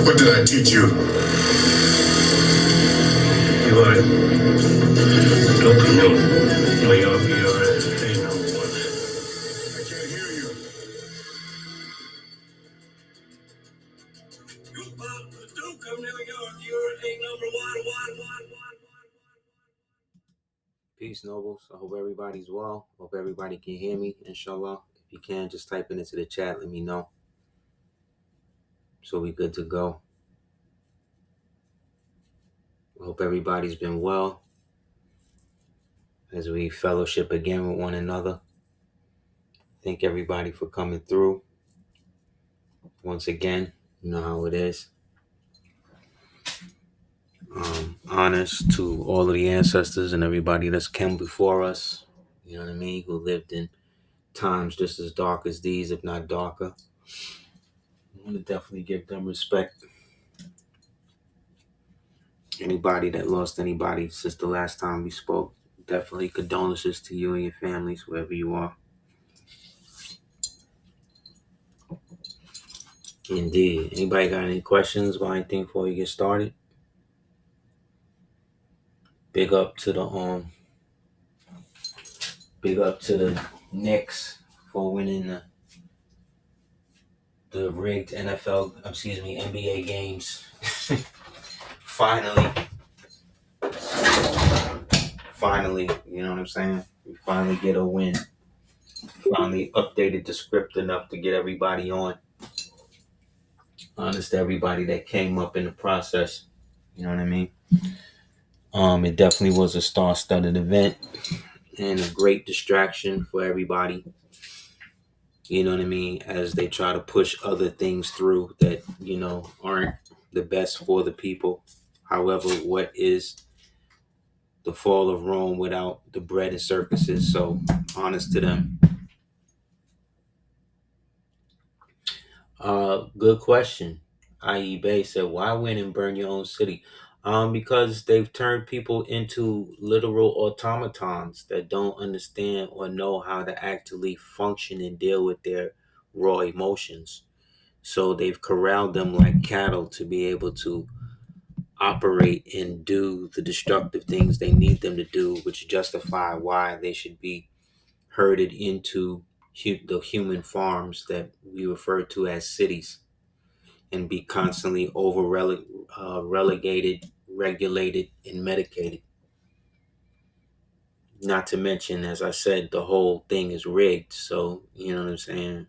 What did I teach you? You are looking at New York, you're a number one. I can't hear you. You are the Duke of New York, you're a number one. Peace, nobles. I hope everybody's well. Hope everybody can hear me, inshallah. If you can, just type it into the chat. Let me know. So we good to go. I hope everybody's been well as we fellowship again with one another. Thank everybody for coming through. Once again, you know how it is. Honors to all of the ancestors and everybody that's come before us, you know what I mean, who lived in times just as dark as these, if not darker. I want to definitely give them respect. Anybody that lost anybody since the last time we spoke, definitely condolences to you and your families, wherever you are. Indeed. Anybody got any questions about anything before we get started? Big up to the Knicks for winning the rigged NBA games. Finally, you know what I'm saying? We finally get a win. Finally updated the script enough to get everybody on. Honest to everybody that came up in the process. You know what I mean? It definitely was a star-studded event and a great distraction for everybody. You know what I mean? As they try to push other things through that, aren't the best for the people. However, what is the fall of Rome without the bread and circuses? So, honest to them. Good question. I.E. Bay said, why win and burn your own city? Because they've turned people into literal automatons that don't understand or know how to actually function and deal with their raw emotions. So they've corralled them like cattle to be able to operate and do the destructive things they need them to do, which justify why they should be herded into the human farms that we refer to as cities and be constantly relegated, regulated, and medicated. Not to mention, as I said, the whole thing is rigged. So, you know what I'm saying?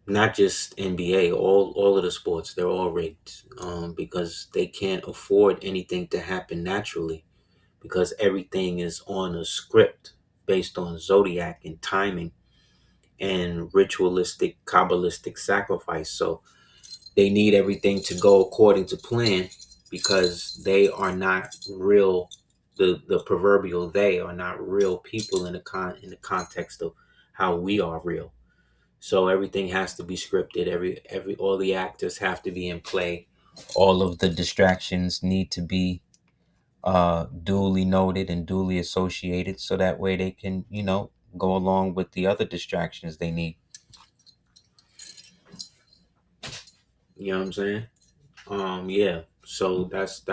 Not just NBA, all of the sports, they're all rigged because they can't afford anything to happen naturally because everything is on a script based on zodiac and timing and ritualistic, kabbalistic sacrifice. So they need everything to go according to plan because they are not real. The proverbial they are not real people in the context of how we are real. So everything has to be scripted. Every all the actors have to be in play. All of the distractions need to be duly noted and duly associated, so that way they can go along with the other distractions they need. You know what I'm saying? Yeah. So that's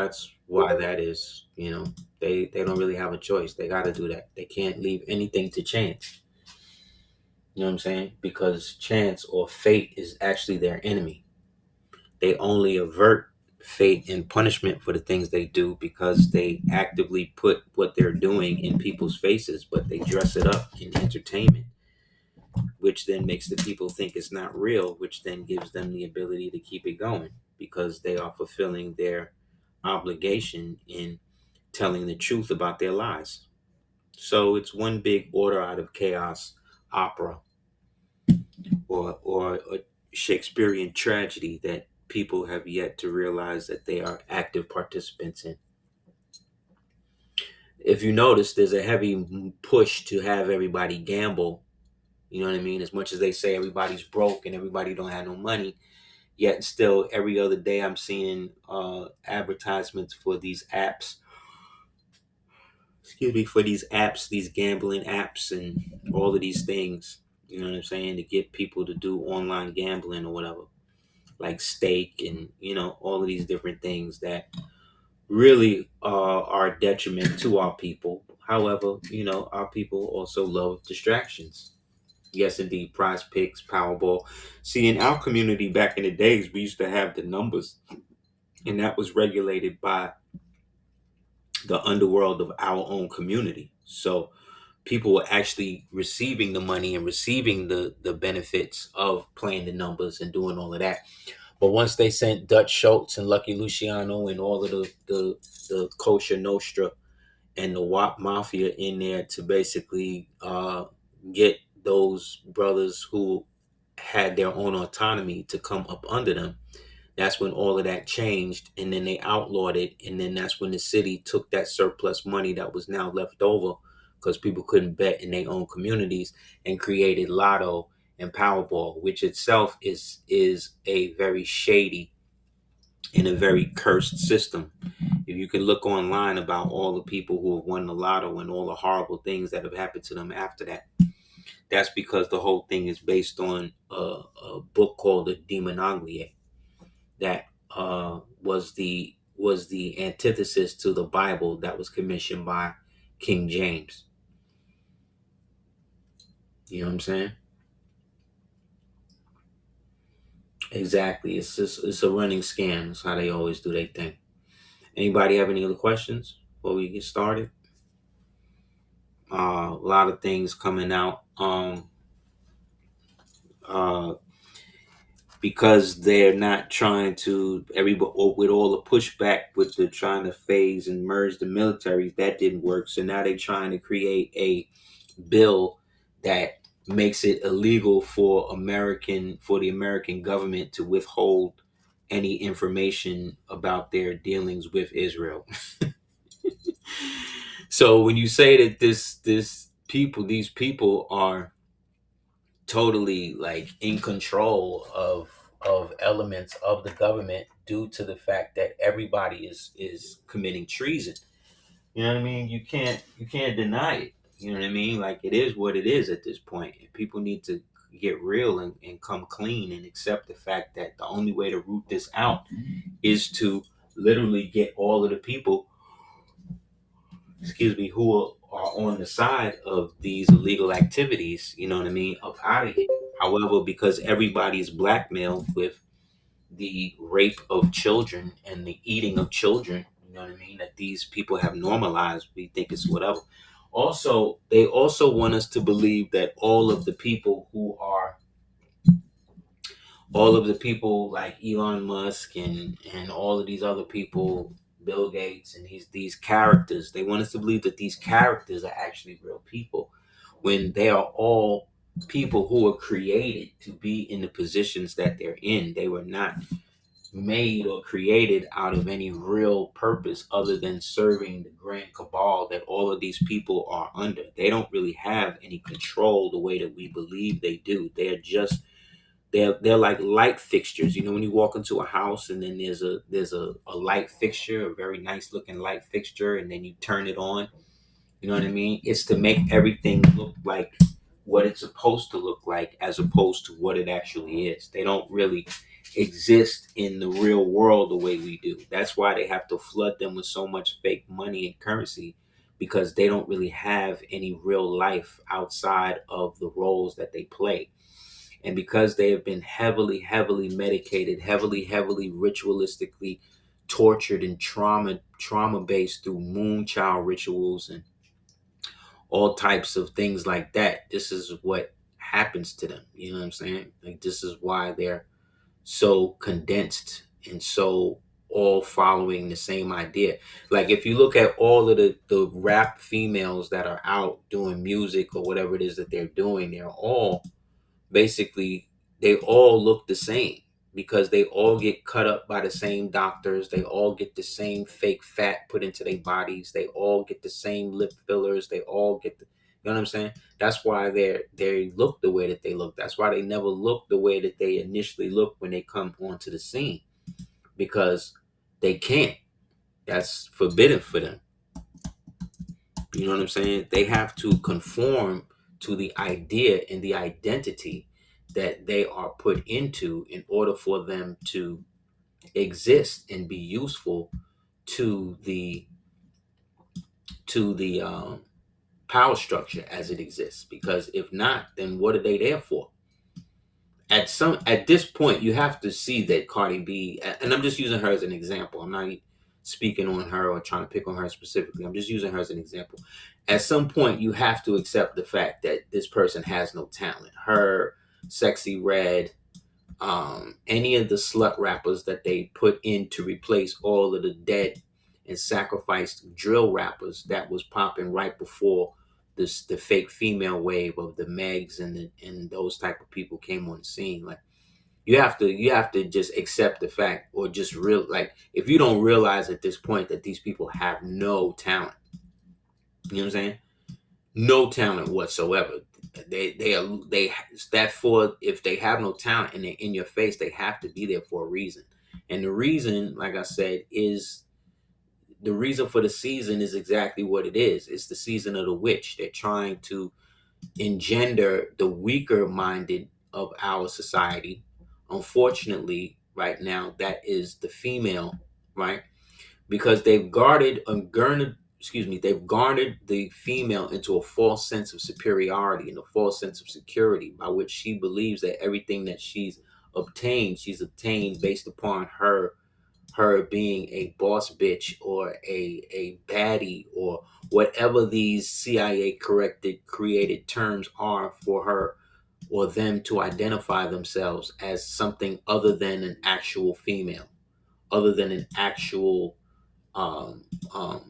why that is. They don't really have a choice. They got to do that. They can't leave anything to chance. You know what I'm saying? Because chance or fate is actually their enemy. They only avert fate and punishment for the things they do because they actively put what they're doing in people's faces, but they dress it up in entertainment, which then makes the people think it's not real, which then gives them the ability to keep it going because they are fulfilling their obligation in telling the truth about their lies. So it's one big order out of chaos opera or a Shakespearean tragedy that people have yet to realize that they are active participants in. If you notice, there's a heavy push to have everybody gamble. You know what I mean? As much as they say everybody's broke and everybody don't have no money, yet still every other day I'm seeing advertisements for these apps. Excuse me, for these apps, these gambling apps, and all of these things. You know what I'm saying? To get people to do online gambling or whatever. like steak and all of these different things that really are a detriment to our people. However, our people also love distractions. Yes, indeed, prize picks, Powerball. See, in our community back in the days, we used to have the numbers, and that was regulated by the underworld of our own community. So people were actually receiving the money and receiving the benefits of playing the numbers and doing all of that. But once they sent Dutch Schultz and Lucky Luciano and all of the Kosher Nostra and the WAP Mafia in there to basically get those brothers who had their own autonomy to come up under them, that's when all of that changed, and then they outlawed it, and then that's when the city took that surplus money that was now left over because people couldn't bet in their own communities and created Lotto and Powerball, which itself is a very shady and a very cursed system. If you can look online about all the people who have won the Lotto and all the horrible things that have happened to them after that, that's because the whole thing is based on a book called the Demonoglia that was the antithesis to the Bible that was commissioned by King James. You know what I'm saying? Exactly. It's a running scam. That's how they always do their thing. Anybody have any other questions before we get started? A lot of things coming out. Uh, because they're not trying to everybody with all the pushback with the trying to phase and merge the militaries, that didn't work. So now they're trying to create a bill that makes it illegal for the American government to withhold any information about their dealings with Israel. So when you say that these people are totally like in control of elements of the government due to the fact that everybody is committing treason. You know what I mean? You can't deny it. You know what I mean? Like it is what it is at this point. And people need to get real and come clean and accept the fact that the only way to root this out is to literally get all of the people, excuse me, who are on the side of these illegal activities, you know what I mean, up out of here. However, because everybody is blackmailed with the rape of children and the eating of children, you know what I mean, that these people have normalized, we think it's whatever. Also, they also want us to believe that all of the people like Elon Musk and all of these other people, Bill Gates and these characters, they want us to believe that these characters are actually real people when they are all people who were created to be in the positions that they're in. They were not made or created out of any real purpose other than serving the grand cabal that all of these people are under. They don't really have any control the way that we believe they do. They're like light fixtures. You know, when you walk into a house and then there's a light fixture, a very nice looking light fixture, and then you turn it on. You know what I mean? It's to make everything look like what it's supposed to look like as opposed to what it actually is. They don't really exist in the real world the way we do. That's why they have to flood them with so much fake money and currency, because they don't really have any real life outside of the roles that they play. And because they have been heavily, heavily medicated, heavily, heavily ritualistically tortured and trauma based through moonchild rituals and all types of things like that, this is what happens to them. You know what I'm saying? Like this is why they're so condensed and so all following the same idea. Like if you look at all of the rap females that are out doing music or whatever it is that they're doing, they're all basically, they all look the same because they all get cut up by the same doctors. They all get the same fake fat put into their bodies. They all get the same lip fillers. They all get you know what I'm saying? That's why they look the way that they look. That's why they never look the way that they initially look when they come onto the scene, because they can't. That's forbidden for them. You know what I'm saying? They have to conform to the idea and the identity that they are put into in order for them to exist and be useful to the power structure as it exists. Because if not, then what are they there for? At this point, you have to see that Cardi B, and I'm just using her as an example. I'm not speaking on her or trying to pick on her specifically. I'm just using her as an example. At some point, you have to accept the fact that this person has no talent. Her, Sexy Red, any of the slut rappers that they put in to replace all of the dead and sacrificed drill rappers that was popping right before the fake female wave of the Megs and those type of people came on the scene. Like, you have to just accept the fact, or just real, like, if you don't realize at this point that these people have no talent, you know what I'm saying? No talent whatsoever. They that for if they have no talent and they're in your face, they have to be there for a reason. And the reason, like I said, is the reason for the season is exactly what it is. It's the season of the witch. They're trying to engender the weaker minded of our society. Unfortunately, right now, that is the female, right? Because they've garnered the female into a false sense of superiority and a false sense of security, by which she believes that everything that she's obtained based upon her being a boss bitch or a baddie, or whatever these CIA corrected created terms are for her or them to identify themselves as something other than an actual female, other than an actual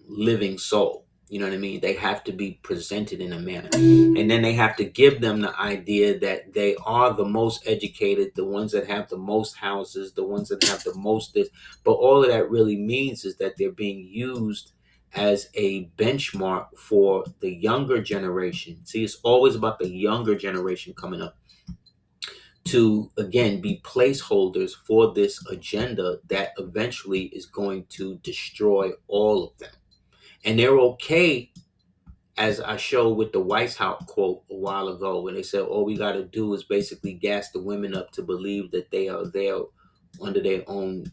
living soul. You know what I mean? They have to be presented in a manner. And then they have to give them the idea that they are the most educated, the ones that have the most houses, the ones that have the most this. But all of that really means is that they're being used as a benchmark for the younger generation. See, it's always about the younger generation coming up to, again, be placeholders for this agenda that eventually is going to destroy all of them. And they're okay, as I showed with the White House quote a while ago, when they said all we got to do is basically gas the women up to believe that they are there under their own,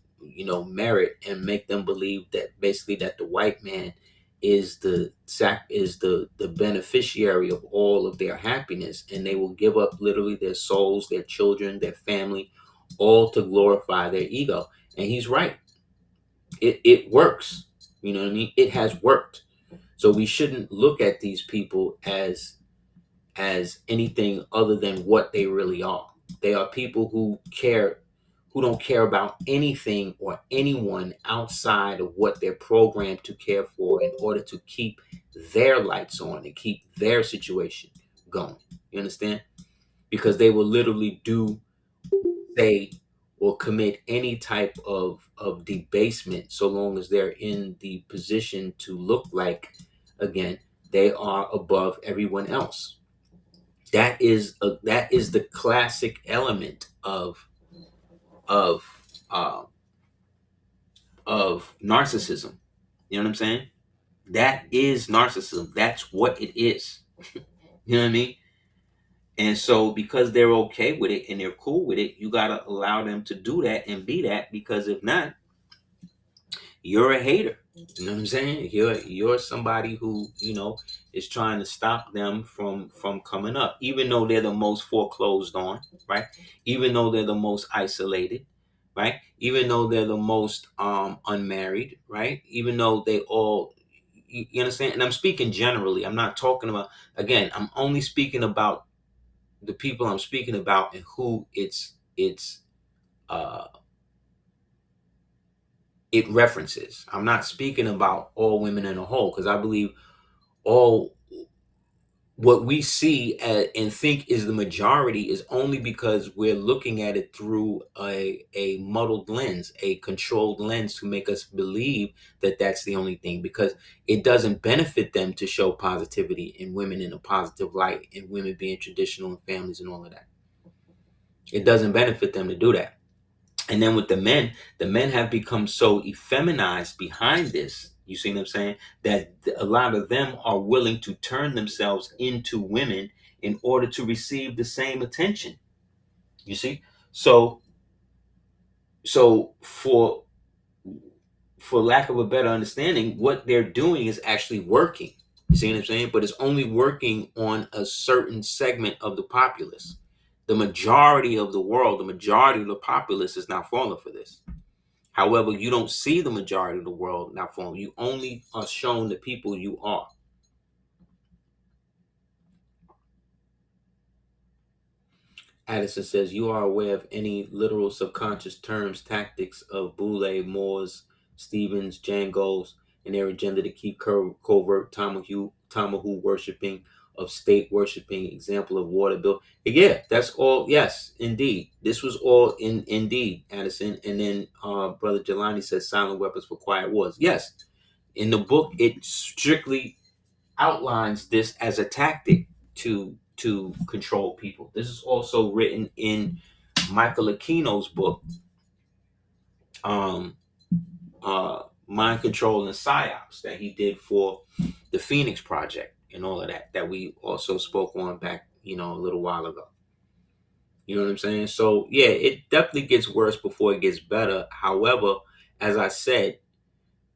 merit, and make them believe that basically that the white man is the beneficiary of all of their happiness, and they will give up literally their souls, their children, their family, all to glorify their ego. And he's right. It works. You know what I mean? It has worked. So we shouldn't look at these people as anything other than what they really are. They are people who don't care about anything or anyone outside of what they're programmed to care for in order to keep their lights on and keep their situation going. You understand? Because they will literally do, say, or commit any type of debasement so long as they're in the position to look like, again, they are above everyone else. That is the classic element of uh, of narcissism. You know what I'm saying? That is narcissism. That's what it is. You know what I mean? And so, because they're okay with it and they're cool with it, you gotta allow them to do that and be that. Because if not, you're a hater. You know what I'm saying? You're somebody who, is trying to stop them from coming up, even though they're the most foreclosed on, right? Even though they're the most isolated, right? Even though they're the most unmarried, right? Even though they all, you understand? And I'm speaking generally. I'm not talking about, again, I'm only speaking about the people I'm speaking about and who uh it references. I'm not speaking about all women in a whole, because I believe all what we see and think is the majority is only because we're looking at it through a muddled lens, a controlled lens, to make us believe that that's the only thing, because it doesn't benefit them to show positivity in women in a positive light, and women being traditional in families and all of that. It doesn't benefit them to do that. And then with the men have become so effeminized behind this. You see what I'm saying? That a lot of them are willing to turn themselves into women in order to receive the same attention. You see? So for lack of a better understanding, what they're doing is actually working. You see what I'm saying? But it's only working on a certain segment of the populace. The majority of the world, the majority of the populace is not falling for this. However, you don't see the majority of the world not falling. You only are shown the people you are. Addison says, you are aware of any literal subconscious terms, tactics of Boule, Moores, Stevens, Jangos, and their agenda to keep covert Tamahu worshiping, of state worshiping, example of water bill. Yeah, that's all. Yes, indeed. This was all indeed, Addison. And then Brother Jelani says, silent weapons for quiet wars. Yes, in the book, it strictly outlines this as a tactic to control people. This is also written in Michael Aquino's book, um, Mind Control and Psyops, that he did for the Phoenix Project and all of that we also spoke on back, a little while ago. You know what I'm saying? So yeah, it definitely gets worse before it gets better. However, as I said,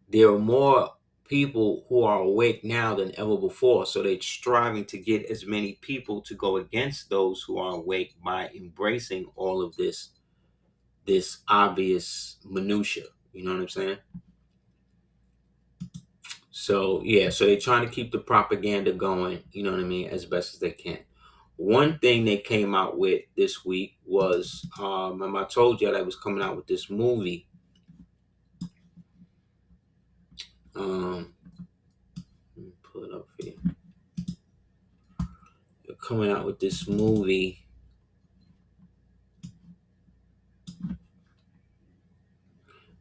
there are more people who are awake now than ever before. So they're striving to get as many people to go against those who are awake by embracing all of this obvious minutia. You know what I'm saying? So yeah, so they're trying to keep the propaganda going, you know what I mean, as best as they can. One thing they came out with this week was, remember I told you that I was coming out with this movie. Let me pull it up for you. They're coming out with this movie.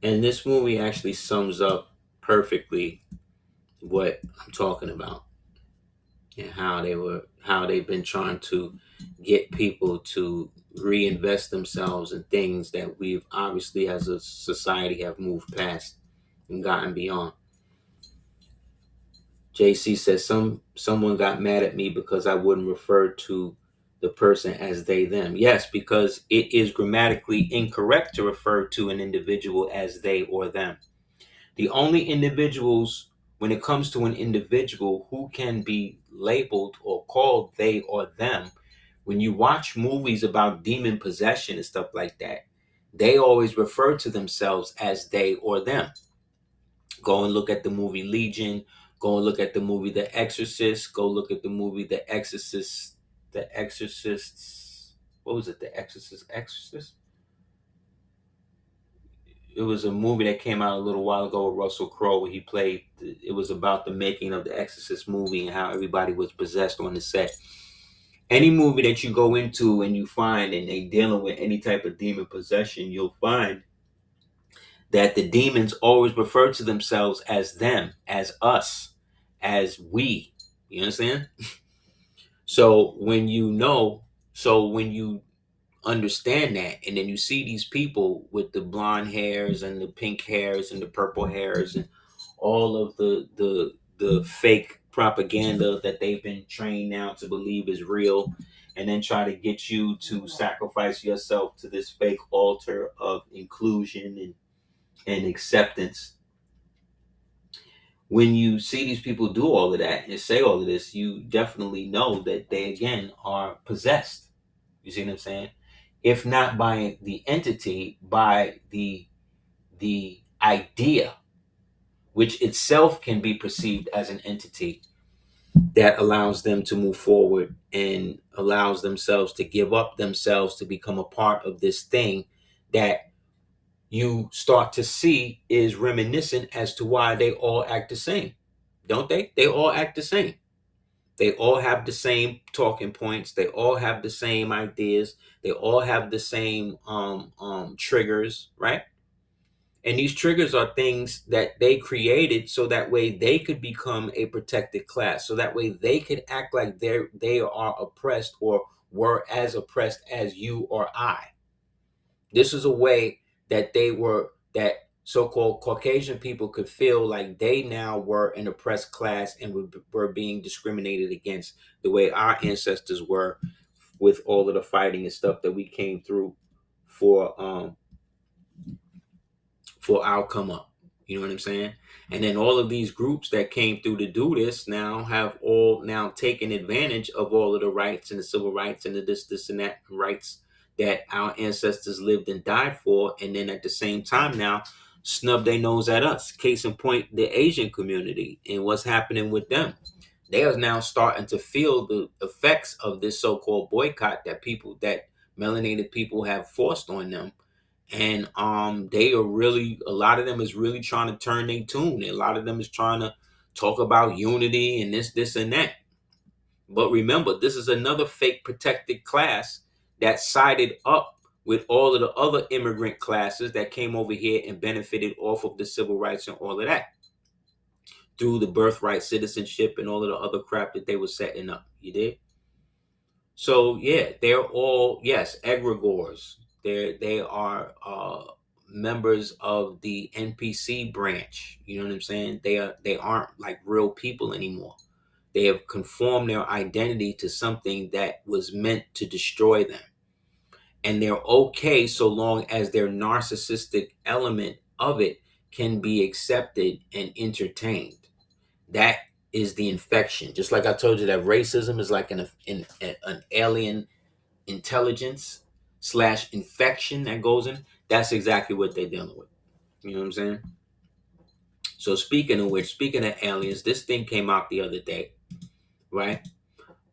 And this movie actually sums up perfectly what I'm talking about, and how they've been trying to get people to reinvest themselves in things that we've obviously as a society have moved past and gotten beyond. JC says someone got mad at me because I wouldn't refer to the person as they them. Yes, because it is grammatically incorrect to refer to an individual as they or them. The only individuals, when it comes to an individual who can be labeled or called they or them, when you watch movies about demon possession and stuff like that, they always refer to themselves as they or them. Go and look at the movie Legion. Go and look at the movie The Exorcist. Go look at the movie The Exorcist. The Exorcist. What was it? The Exorcist. Exorcist. It was a movie that came out a little while ago with Russell Crowe where he played. It was about the making of the Exorcist movie and how everybody was possessed on the set. Any movie that you go into and you find and they dealing with any type of demon possession, you'll find that the demons always refer to themselves as them, as us, as we. You understand? So when you know, so when you understand that, and then you see these people with the blonde hairs and the pink hairs and the purple hairs and all of the fake propaganda that they've been trained now to believe is real, and then try to get you to sacrifice yourself to this fake altar of inclusion and acceptance. When you see these people do all of that and say all of this, you definitely know that they again are possessed. You see what I'm saying? If not by the entity, by the idea, which itself can be perceived as an entity that allows them to move forward and allows themselves to give up themselves to become a part of this thing that you start to see is reminiscent as to why they all act the same. Don't they? They all act the same. They all have the same talking points. They all have the same ideas. They all have the same triggers, right? And these triggers are things that they created so that way they could become a protected class. So that way they could act like they are oppressed or were as oppressed as you or I. This is a way that so-called Caucasian people could feel like they now were an oppressed class and were being discriminated against the way our ancestors were with all of the fighting and stuff that we came through for our come up. You know what I'm saying? And then all of these groups that came through to do this now have all now taken advantage of all of the rights and the civil rights and the this and that rights that our ancestors lived and died for, and then at the same time now snub their nose at us. Case in point, the Asian community and what's happening with them. They are now starting to feel the effects of this so-called boycott that melanated people have forced on them, and they are really, a lot of them is really trying to turn their tune. A lot of them is trying to talk about unity and this and that. But remember, this is another fake protected class that sided up with all of the other immigrant classes that came over here and benefited off of the civil rights and all of that through the birthright citizenship and all of the other crap that they were setting up. You did. So yeah, they're all, yes, egregores. They are members of the NPC branch. You know what I'm saying? They aren't like real people anymore. They have conformed their identity to something that was meant to destroy them. And they're okay so long as their narcissistic element of it can be accepted and entertained. That is the infection. Just like I told you that racism is like an alien intelligence slash infection that goes in. That's exactly what they're dealing with. You know what I'm saying? So speaking of which, speaking of aliens, this thing came out the other day, right?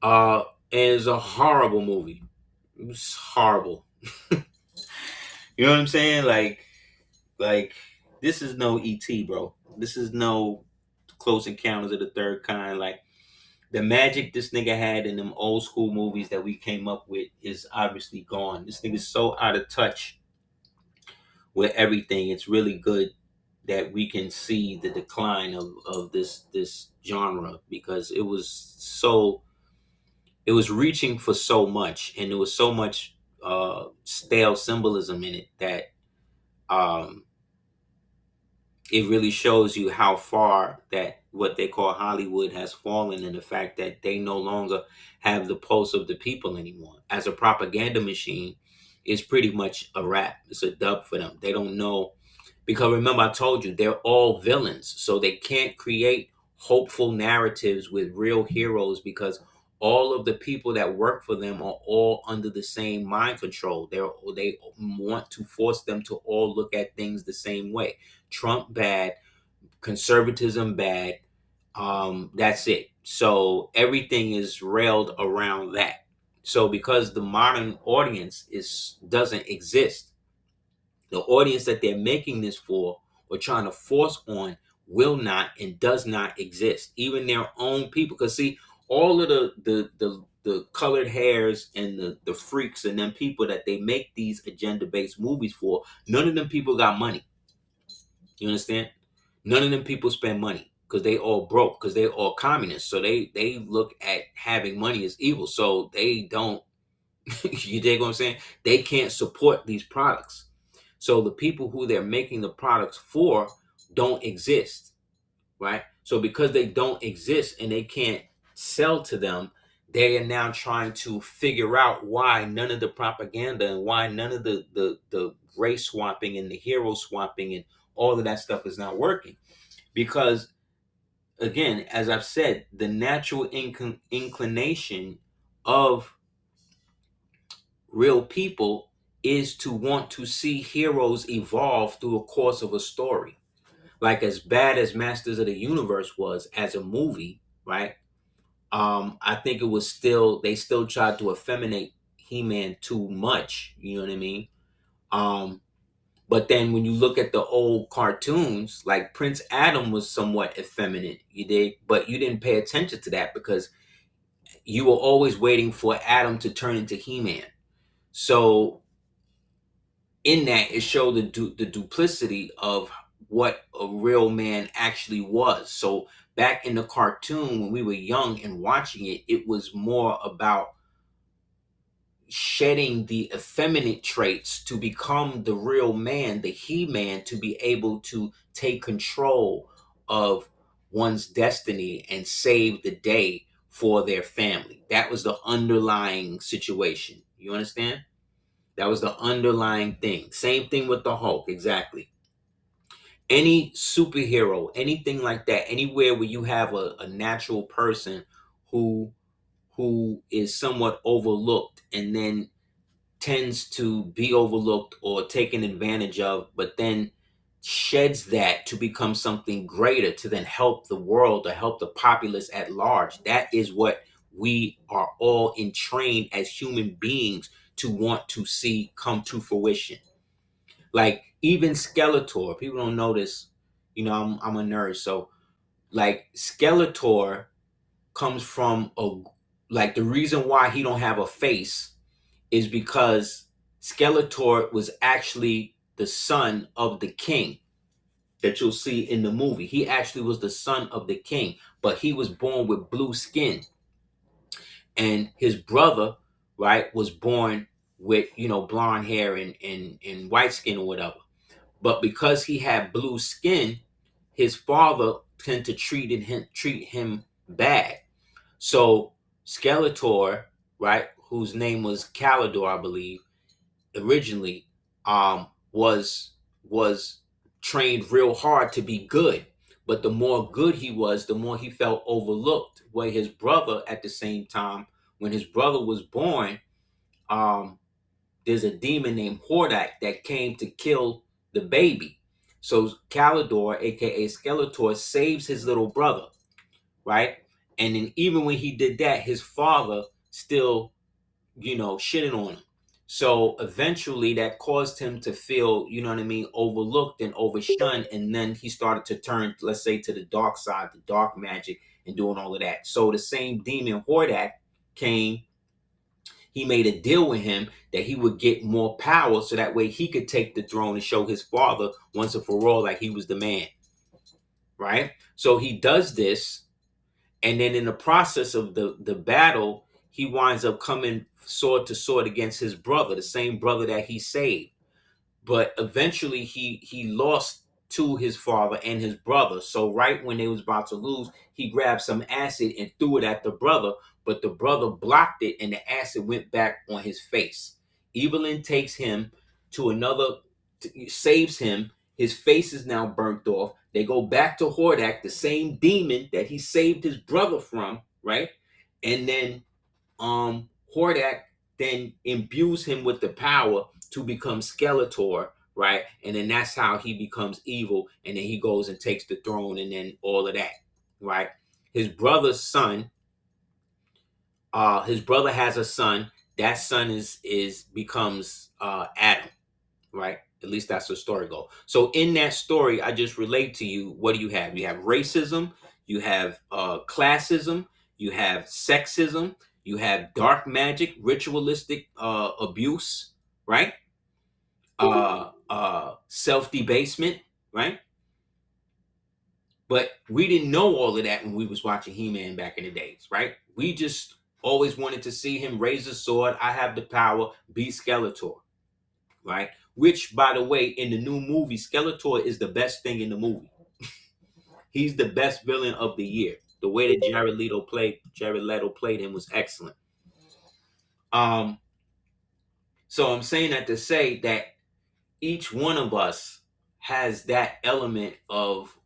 And it's a horrible movie. It was horrible. You know what I'm saying? Like this is no ET, bro. This is no Close Encounters of the Third Kind. Like the magic this nigga had in them old school movies that we came up with is obviously gone. This nigga's so out of touch with everything. It's really good that we can see the decline of this genre, because it was reaching for so much, and there was so much stale symbolism in it that um it really shows you how far that what they call Hollywood has fallen, and the fact that they no longer have the pulse of the people anymore. As a propaganda machine, it's pretty much a wrap. It's a dub for them. They don't know, because remember I told you they're all villains, so they can't create hopeful narratives with real heroes, because all of the people that work for them are all under the same mind control. They want to force them to all look at things the same way. Trump bad, conservatism bad. That's it. So everything is railed around that. So because the modern audience is doesn't exist, the audience that they're making this for or trying to force on will not and does not exist. Even their own people. Because see, all of the colored hairs and the freaks and them people that they make these agenda based movies for, none of them people got money. You understand? None of them people spend money because they all broke, because they all communists. So they look at having money as evil. So they don't, you dig what I'm saying? They can't support these products. So the people who they're making the products for don't exist, right? So because they don't exist and they can't sell to them, they are now trying to figure out why none of the propaganda and why none of the race swapping and the hero swapping and all of that stuff is not working. Because again, as I've said, the natural inclination of real people is to want to see heroes evolve through a course of a story. Like as bad as Masters of the Universe was as a movie, right? I think it was still, they still tried to effeminate He-Man too much. You know what I mean? Um, but then when you look at the old cartoons, like Prince Adam was somewhat effeminate, you did, but you didn't pay attention to that because you were always waiting for Adam to turn into He-Man. So in that, it showed the duplicity of what a real man actually was. So back in the cartoon when we were young and watching it, it was more about shedding the effeminate traits to become the real man, the he-man, to be able to take control of one's destiny and save the day for their family. That was the underlying situation. You understand? That was the underlying thing. Same thing with the Hulk, exactly. Any superhero, anything like that, anywhere where you have a natural person who is somewhat overlooked and then tends to be overlooked or taken advantage of, but then sheds that to become something greater to then help the world or help the populace at large. That is what we are all entrained as human beings to want to see come to fruition. Like even Skeletor, people don't know this. You know, I'm a nerd, so like Skeletor comes from a like the reason why he don't have a face is because Skeletor was actually the son of the king that you'll see in the movie. He actually was the son of the king, but he was born with blue skin, and his brother, right, was born with blonde hair and white skin or whatever. But because he had blue skin, his father tended to treat him bad. So Skeletor, right, whose name was Calidor, I believe, originally, was trained real hard to be good. But the more good he was, the more he felt overlooked. Where his brother, at the same time, when his brother was born, um, there's a demon named Hordak that came to kill the baby. So Calidor, aka Skeletor, saves his little brother, right? And then even when he did that, his father still, shitting on him. So eventually that caused him to feel, you know what I mean, overlooked and overshunned. And then he started to turn, let's say, to the dark side, the dark magic, and doing all of that. So the same demon Hordak came. He made a deal with him that he would get more power so that way he could take the throne and show his father once and for all like he was the man, right? So he does this, and then in the process of the battle, he winds up coming sword to sword against his brother, the same brother that he saved. But eventually he lost to his father and his brother. So right when they was about to lose, he grabbed some acid and threw it at the brother, but the brother blocked it and the acid went back on his face. Evelyn takes him to another, saves him. His face is now burnt off. They go back to Hordak, the same demon that he saved his brother from, right? And then Hordak then imbues him with the power to become Skeletor, right? And then that's how he becomes evil, and then he goes and takes the throne, and then all of that, right? His brother's son, his brother has a son. That son is becomes Adam, right? At least that's the story goes. So in that story, I just relate to you. What do you have? You have racism, you have classism, you have sexism, you have dark magic, ritualistic abuse, right? Self debasement, right? But we didn't know all of that when we was watching He-Man back in the days, right? We just always wanted to see him raise a sword. I have the power, be Skeletor, right? Which, by the way, in the new movie, Skeletor is the best thing in the movie. He's the best villain of the year. The way that Jared Leto played him was excellent. Um, so I'm saying that to say that each one of us has that element of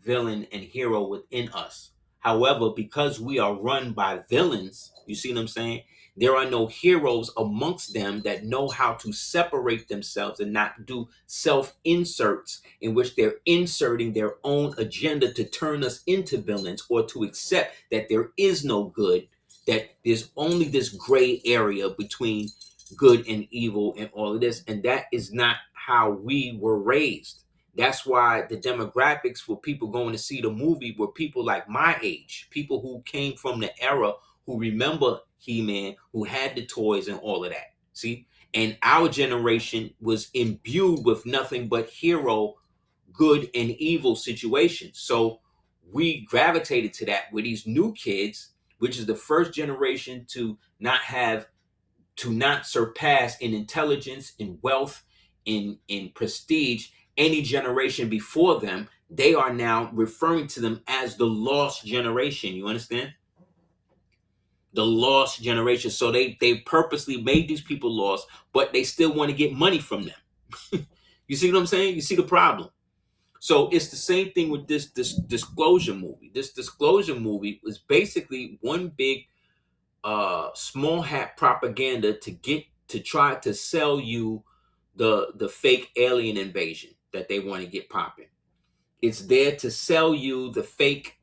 villain and hero within us. However, because we are run by villains, you see what I'm saying? There are no heroes amongst them that know how to separate themselves and not do self inserts in which they're inserting their own agenda to turn us into villains or to accept that there is no good, that there's only this gray area between good and evil and all of this. And that is not how we were raised. That's why the demographics for people going to see the movie were people like my age, people who came from the era, who remember He-Man, who had the toys and all of that. See? And our generation was imbued with nothing but hero, good and evil situations. So we gravitated to that with these new kids, which is the first generation to not surpass in intelligence, in wealth, in prestige any generation before them. They are now referring to them as the lost generation. You understand? the lost generation. So they purposely made these people lost, but they still want to get money from them. You see what I'm saying? You see the problem. So it's the same thing with this disclosure movie. This disclosure movie was basically one big small hat propaganda to try to sell you the fake alien invasion that they want to get popping. It's there to sell you the fake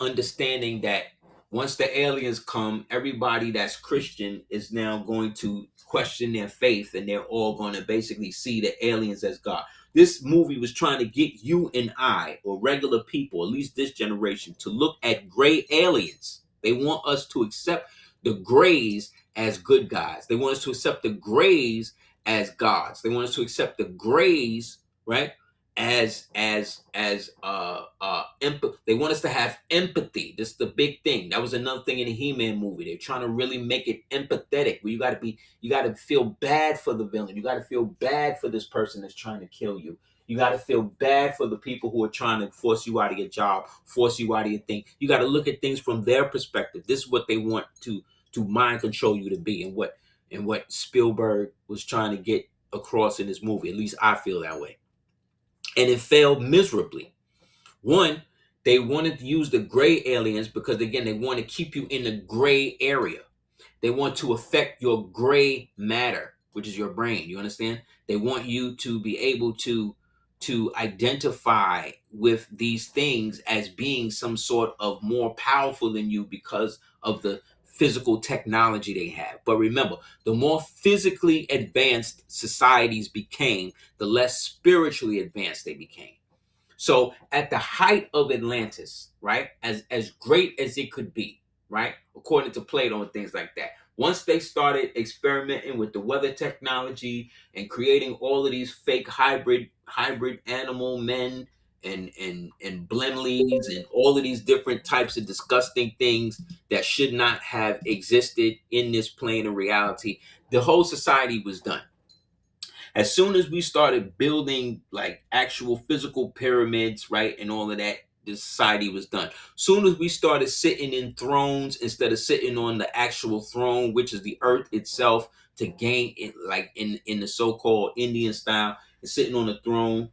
understanding that once the aliens come, everybody that's Christian is now going to question their faith, and they're all going to basically see the aliens as God. This movie was trying to get you and I, or regular people, at least this generation, to look at gray aliens. They want us to accept the grays as good guys. They want us to accept the grays as gods. They want us to accept the grays, right? They want us to have empathy. This is the big thing. That was another thing in the He-Man movie. They're trying to really make it empathetic, where you got to feel bad for the villain. You got to feel bad for this person that's trying to kill you. You got to feel bad for the people who are trying to force you out of your job, force you out of your thing. You got to look at things from their perspective. This is what they want to mind control you to be, and what Spielberg was trying to get across in this movie. At least I feel that way. And it failed miserably. One, they wanted to use the gray aliens because, again, they want to keep you in the gray area. They want to affect your gray matter, which is your brain. You understand? They want you to be able to identify with these things as being some sort of more powerful than you because of the physical technology they have. But remember, the more physically advanced societies became, the less spiritually advanced they became. So at the height of Atlantis, right, as great as it could be, right, according to Plato and things like that, once they started experimenting with the weather technology and creating all of these fake hybrid animal men and blemleys and all of these different types of disgusting things that should not have existed in this plane of reality, the whole society was done. As soon as we started building like actual physical pyramids, right, and all of that, the society was done. Soon as we started sitting in thrones instead of sitting on the actual throne, which is the earth itself, to gain it, like in the so-called Indian style, and sitting on the throne,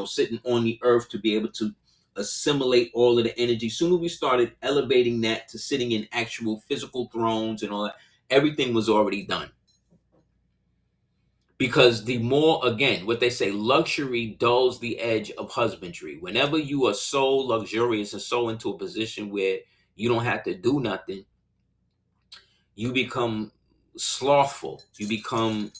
sitting on the earth to be able to assimilate all of the energy. Soon as we started elevating that to sitting in actual physical thrones and all that, everything was already done. Because the more, again, what they say, luxury dulls the edge of husbandry. Whenever you are so luxurious and so into a position where you don't have to do nothing, you become slothful. You become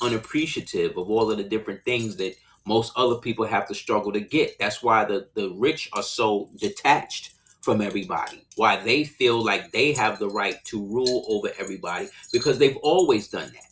unappreciative of all of the different things that most other people have to struggle to get. That's why the rich are so detached from everybody. Why they feel like they have the right to rule over everybody, because they've always done that.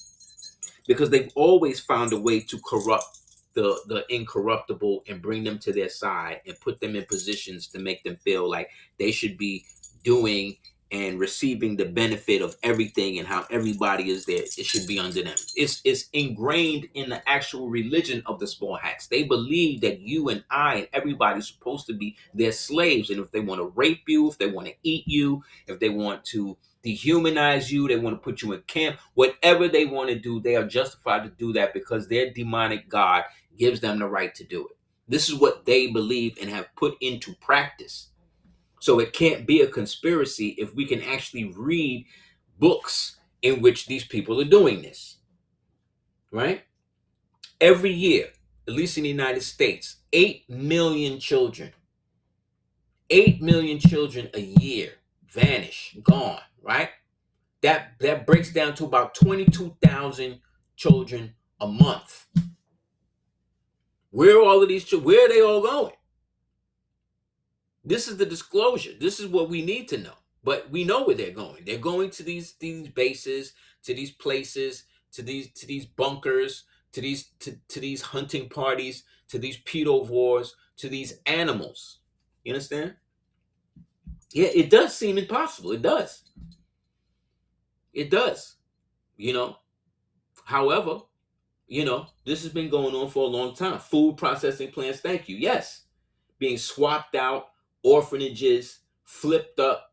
Because they've always found a way to corrupt the incorruptible and bring them to their side and put them in positions to make them feel like they should be doing and receiving the benefit of everything, and how everybody is there. It should be under them. It's ingrained in the actual religion of the small hats. They believe that you and I and everybody's supposed to be their slaves. And if they want to rape you, if they want to eat you, if they want to dehumanize you, they want to put you in camp, whatever they want to do, they are justified to do that because their demonic God gives them the right to do it. This is what they believe and have put into practice. So it can't be a conspiracy if we can actually read books in which these people are doing this, right? Every year, at least in the United States, 8 million children, 8 million children a year vanish, gone, right? That breaks down to about 22,000 children a month. Where are all of these children? Where are they all going? This is the disclosure. This is what we need to know. But we know where they're going. They're going to these bases, to these places, to these bunkers, to these hunting parties, to these pedovores, to these animals. You understand? Yeah, it does seem impossible. It does. It does. You know. However, this has been going on for a long time. Food processing plants, thank you. Yes. Being swapped out, orphanages, flipped up,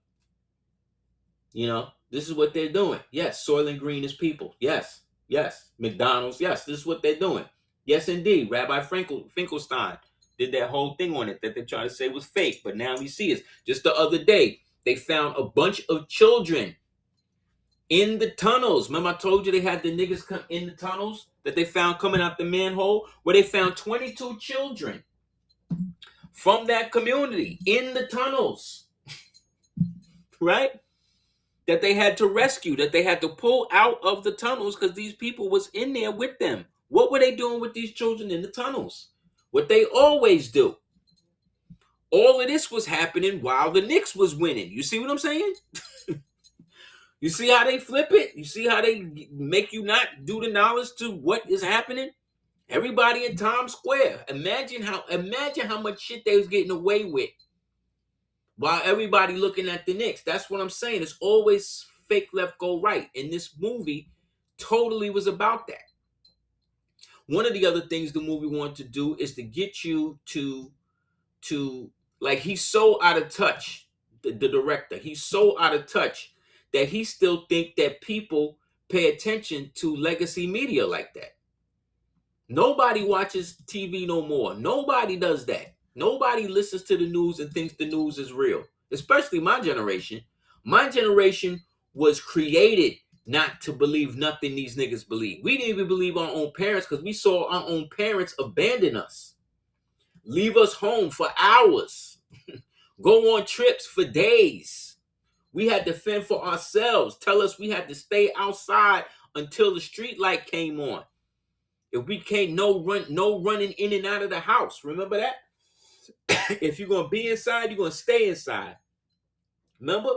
You know, this is what they're doing. Yes, Soylent Green is people. Yes, yes. McDonald's. Yes, this is what they're doing. Yes, indeed. Rabbi Finkelstein did that whole thing on it that they tried to say was fake, but now we see it. Just the other day, they found a bunch of children in the tunnels. Remember, I told you they had the niggas come in the tunnels that they found coming out the manhole, where they found 22 children from that community in the tunnels, right? That they had to rescue, that they had to pull out of the tunnels because these people was in there with them. What were they doing with these children in the tunnels? What they always do. All of this was happening while the Knicks was winning. You see what I'm saying? You see how they flip it? You see how they make you not do the knowledge to what is happening? Everybody in Times Square. Imagine how much shit they was getting away with while everybody looking at the Knicks. That's what I'm saying. It's always fake left, go right. And this movie totally was about that. One of the other things the movie wanted to do is to get you to like, he's so out of touch, the director. He's so out of touch that he still think that people pay attention to legacy media like that. Nobody watches TV no more. Nobody does that. Nobody listens to the news and thinks the news is real, especially my generation. My generation was created not to believe nothing these niggas believe. We didn't even believe our own parents because we saw our own parents abandon us, leave us home for hours, go on trips for days. We had to fend for ourselves, tell us we had to stay outside until the street light came on. If we can't, no running in and out of the house. Remember that? If you're gonna be inside, you're gonna stay inside. Remember?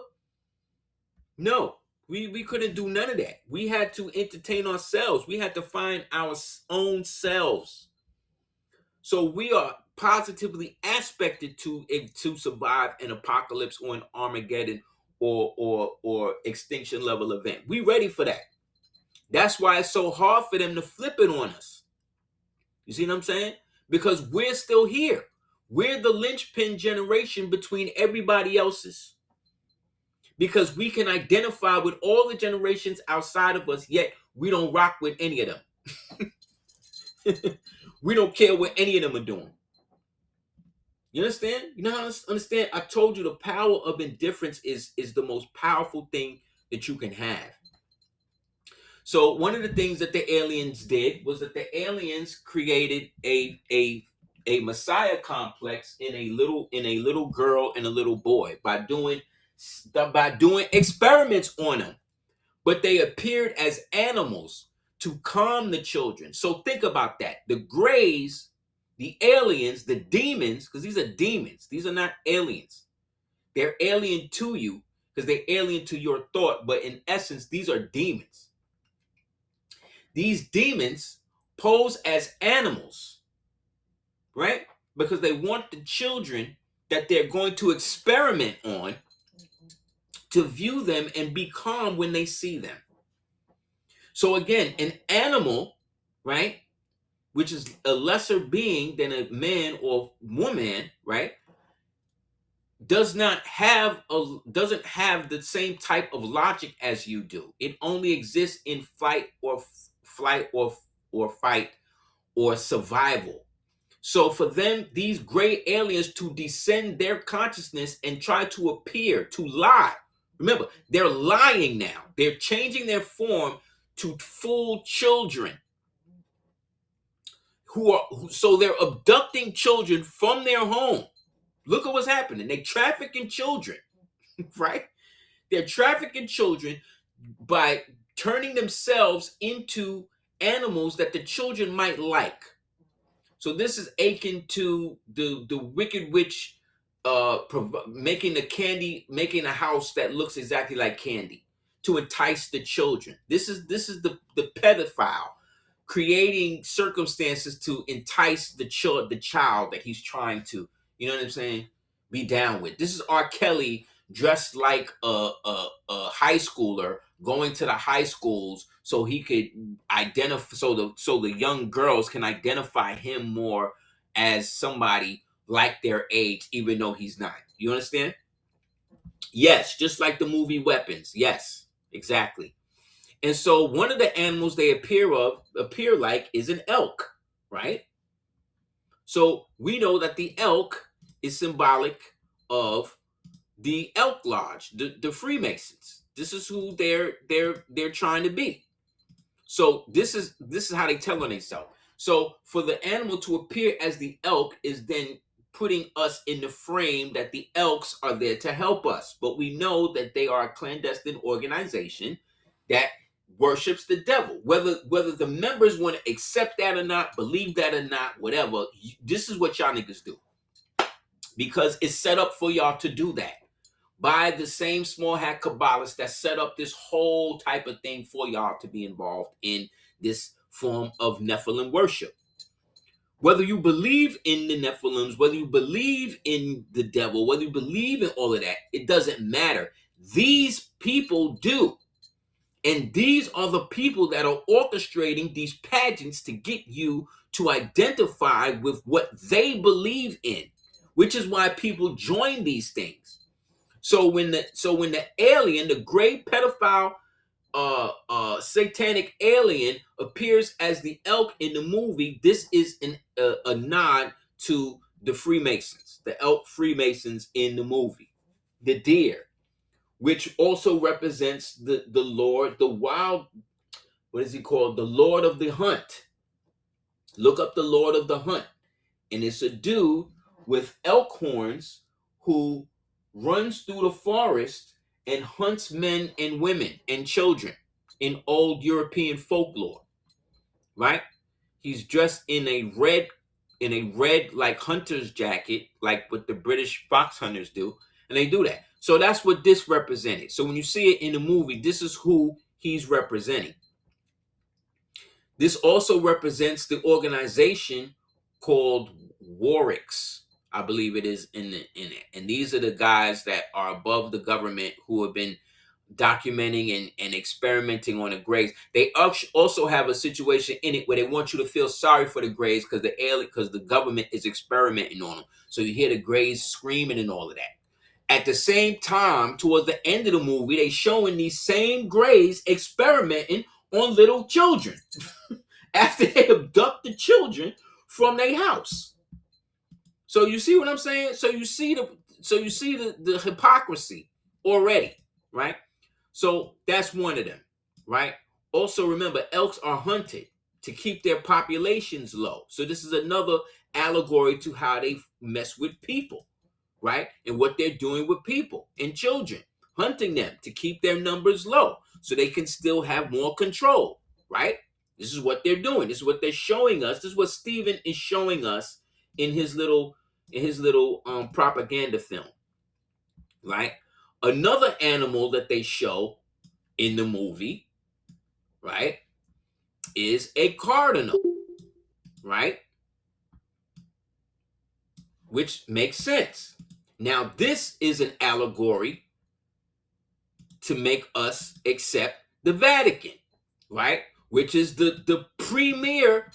No, we couldn't do none of that. We had to entertain ourselves. We had to find our own selves. So we are positively aspected to survive an apocalypse or an Armageddon or extinction level event. We ready for that. That's why it's so hard for them to flip it on us. You see what I'm saying? Because we're still here. We're the linchpin generation between everybody else's. Because we can identify with all the generations outside of us, yet we don't rock with any of them. We don't care what any of them are doing. You understand? You know how to understand? I told you the power of indifference is the most powerful thing that you can have. So one of the things that the aliens did was that the aliens created a messiah complex in a little girl and a little boy by doing experiments on them. But they appeared as animals to calm the children. So think about that. The Greys, the aliens, the demons, because these are demons. These are not aliens. They're alien to you because they're alien to your thought. But in essence, these are demons. These demons pose as animals, right? Because they want the children that they're going to experiment on to view them and be calm when they see them. So again, an animal, right, which is a lesser being than a man or woman, right, doesn't have the same type of logic as you do. It only exists in flight or fight or survival. So for them, these gray aliens to descend their consciousness and try to appear, to lie. Remember, they're lying now. They're changing their form to fool children. So they're abducting children from their home. Look at what's happening. They're trafficking children, right? They're trafficking children by turning themselves into animals that the children might like. So this is akin to the Wicked Witch making a house that looks exactly like candy to entice the children. This is the pedophile creating circumstances to entice the child that he's trying to, you know what I'm saying, be down with. This is R. Kelly dressed like a high schooler going to the high schools so he could identify, so the young girls can identify him more as somebody like their age, even though he's not. You understand? Yes, just like the movie Weapons. Yes, exactly. And so one of the animals they appear like is an elk, right? So we know that the elk is symbolic of the Elk Lodge, the Freemasons. This is who they're trying to be. So this is how they tell on themselves. So for the animal to appear as the elk is then putting us in the frame that the elks are there to help us. But we know that they are a clandestine organization that worships the devil. Whether the members want to accept that or not, believe that or not, whatever, this is what y'all niggas do. Because it's set up for y'all to do that by the same small hat Kabbalists that set up this whole type of thing for y'all to be involved in this form of Nephilim worship. Whether you believe in the Nephilims, whether you believe in the devil, whether you believe in all of that, it doesn't matter. These people do. And these are the people that are orchestrating these pageants to get you to identify with what they believe in, which is why people join these things. So when the alien, the gray pedophile, satanic alien appears as the elk in the movie, this is a nod to the Freemasons, the elk Freemasons in the movie, the deer, which also represents the Lord, the wild. What is he called? The Lord of the Hunt. Look up the Lord of the Hunt, and it's a dude with elk horns who runs through the forest and hunts men and women and children in old European folklore, right? He's dressed in a red like hunter's jacket, like what the British fox hunters do, and they do that. So that's what this represented. So when you see it in the movie, this is who he's representing. This also represents the organization called Warwicks, I believe it is in it. And these are the guys that are above the government who have been documenting and experimenting on the Greys. They also have a situation in it where they want you to feel sorry for the Greys because the government is experimenting on them. So you hear the Greys screaming and all of that. At the same time, towards the end of the movie, they showing these same Greys experimenting on little children after they abduct the children from their house. So you see what I'm saying? So you see the hypocrisy already, right? So that's one of them, right? Also remember, elks are hunted to keep their populations low. So this is another allegory to how they mess with people, right? And what they're doing with people and children, hunting them to keep their numbers low so they can still have more control, right? This is what they're doing. This is what they're showing us. This is what Stephen is showing us in his little propaganda film, right? Another animal that they show in the movie, right, is a cardinal, right? Which makes sense. Now, this is an allegory to make us accept the Vatican, right? Which is the premier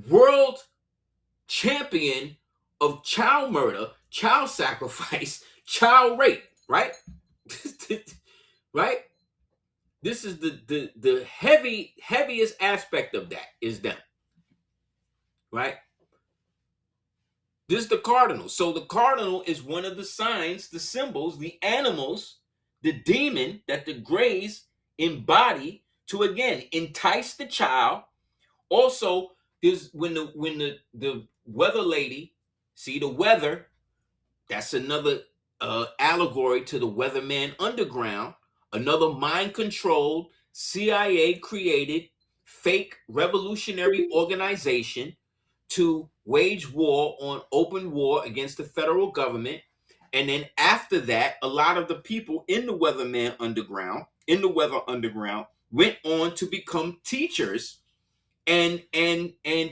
world champion of child murder, child sacrifice, child rape, right? Right? This is the heaviest aspect of that is them, right? This is the cardinal. So the cardinal is one of the signs, the symbols, the animals, the demon that the Greys embody to again entice the child. Also, there's when the weather lady see the weather, that's another allegory to the weatherman underground, another mind controlled, CIA created fake revolutionary organization to wage war on open war against the federal government. And then after that, a lot of the people in the weatherman underground, in the weather underground, went on to become teachers and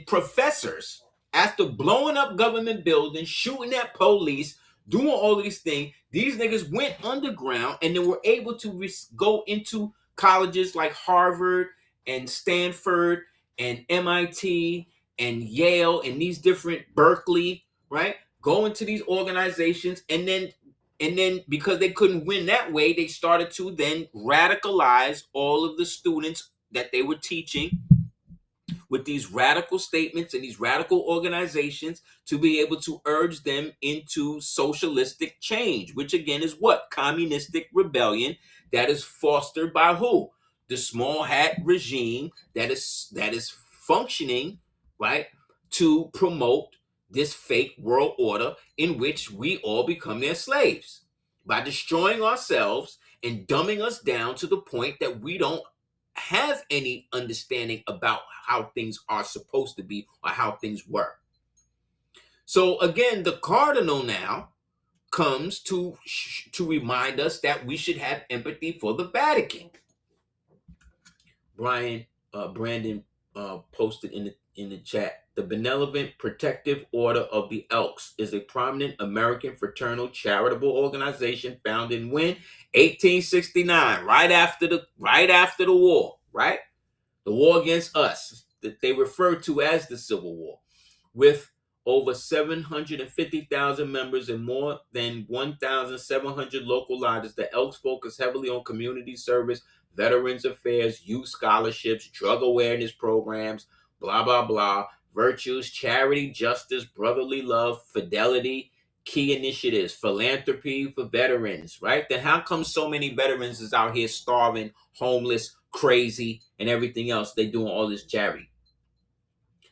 professors after blowing up government buildings, shooting at police, doing all of these things. These niggas went underground and they were able to go into colleges like Harvard and Stanford and MIT and Yale and these different Berkeley, right? Go into these organizations and then And then because they couldn't win that way, they started to then radicalize all of the students that they were teaching with these radical statements and these radical organizations to be able to urge them into socialistic change, which again is what? Communistic rebellion that is fostered by who? The small hat regime that is functioning, right, to promote this fake world order in which we all become their slaves by destroying ourselves and dumbing us down to the point that we don't have any understanding about how things are supposed to be or how things work. So again, the Cardinal now comes to remind us that we should have empathy for the Vatican. Brandon posted in the chat. The Benevolent Protective Order of the Elks is a prominent American fraternal charitable organization founded in when 1869, right after the war, right? The war against us, that they refer to as the Civil War, with over 750,000 members and more than 1,700 local lodges. The Elks focus heavily on community service, veterans affairs, youth scholarships, drug awareness programs, blah, blah, blah, virtues, charity, justice, brotherly love, fidelity, key initiatives, philanthropy for veterans, right? Then how come so many veterans is out here starving, homeless, crazy, and everything else? They doing all this charity.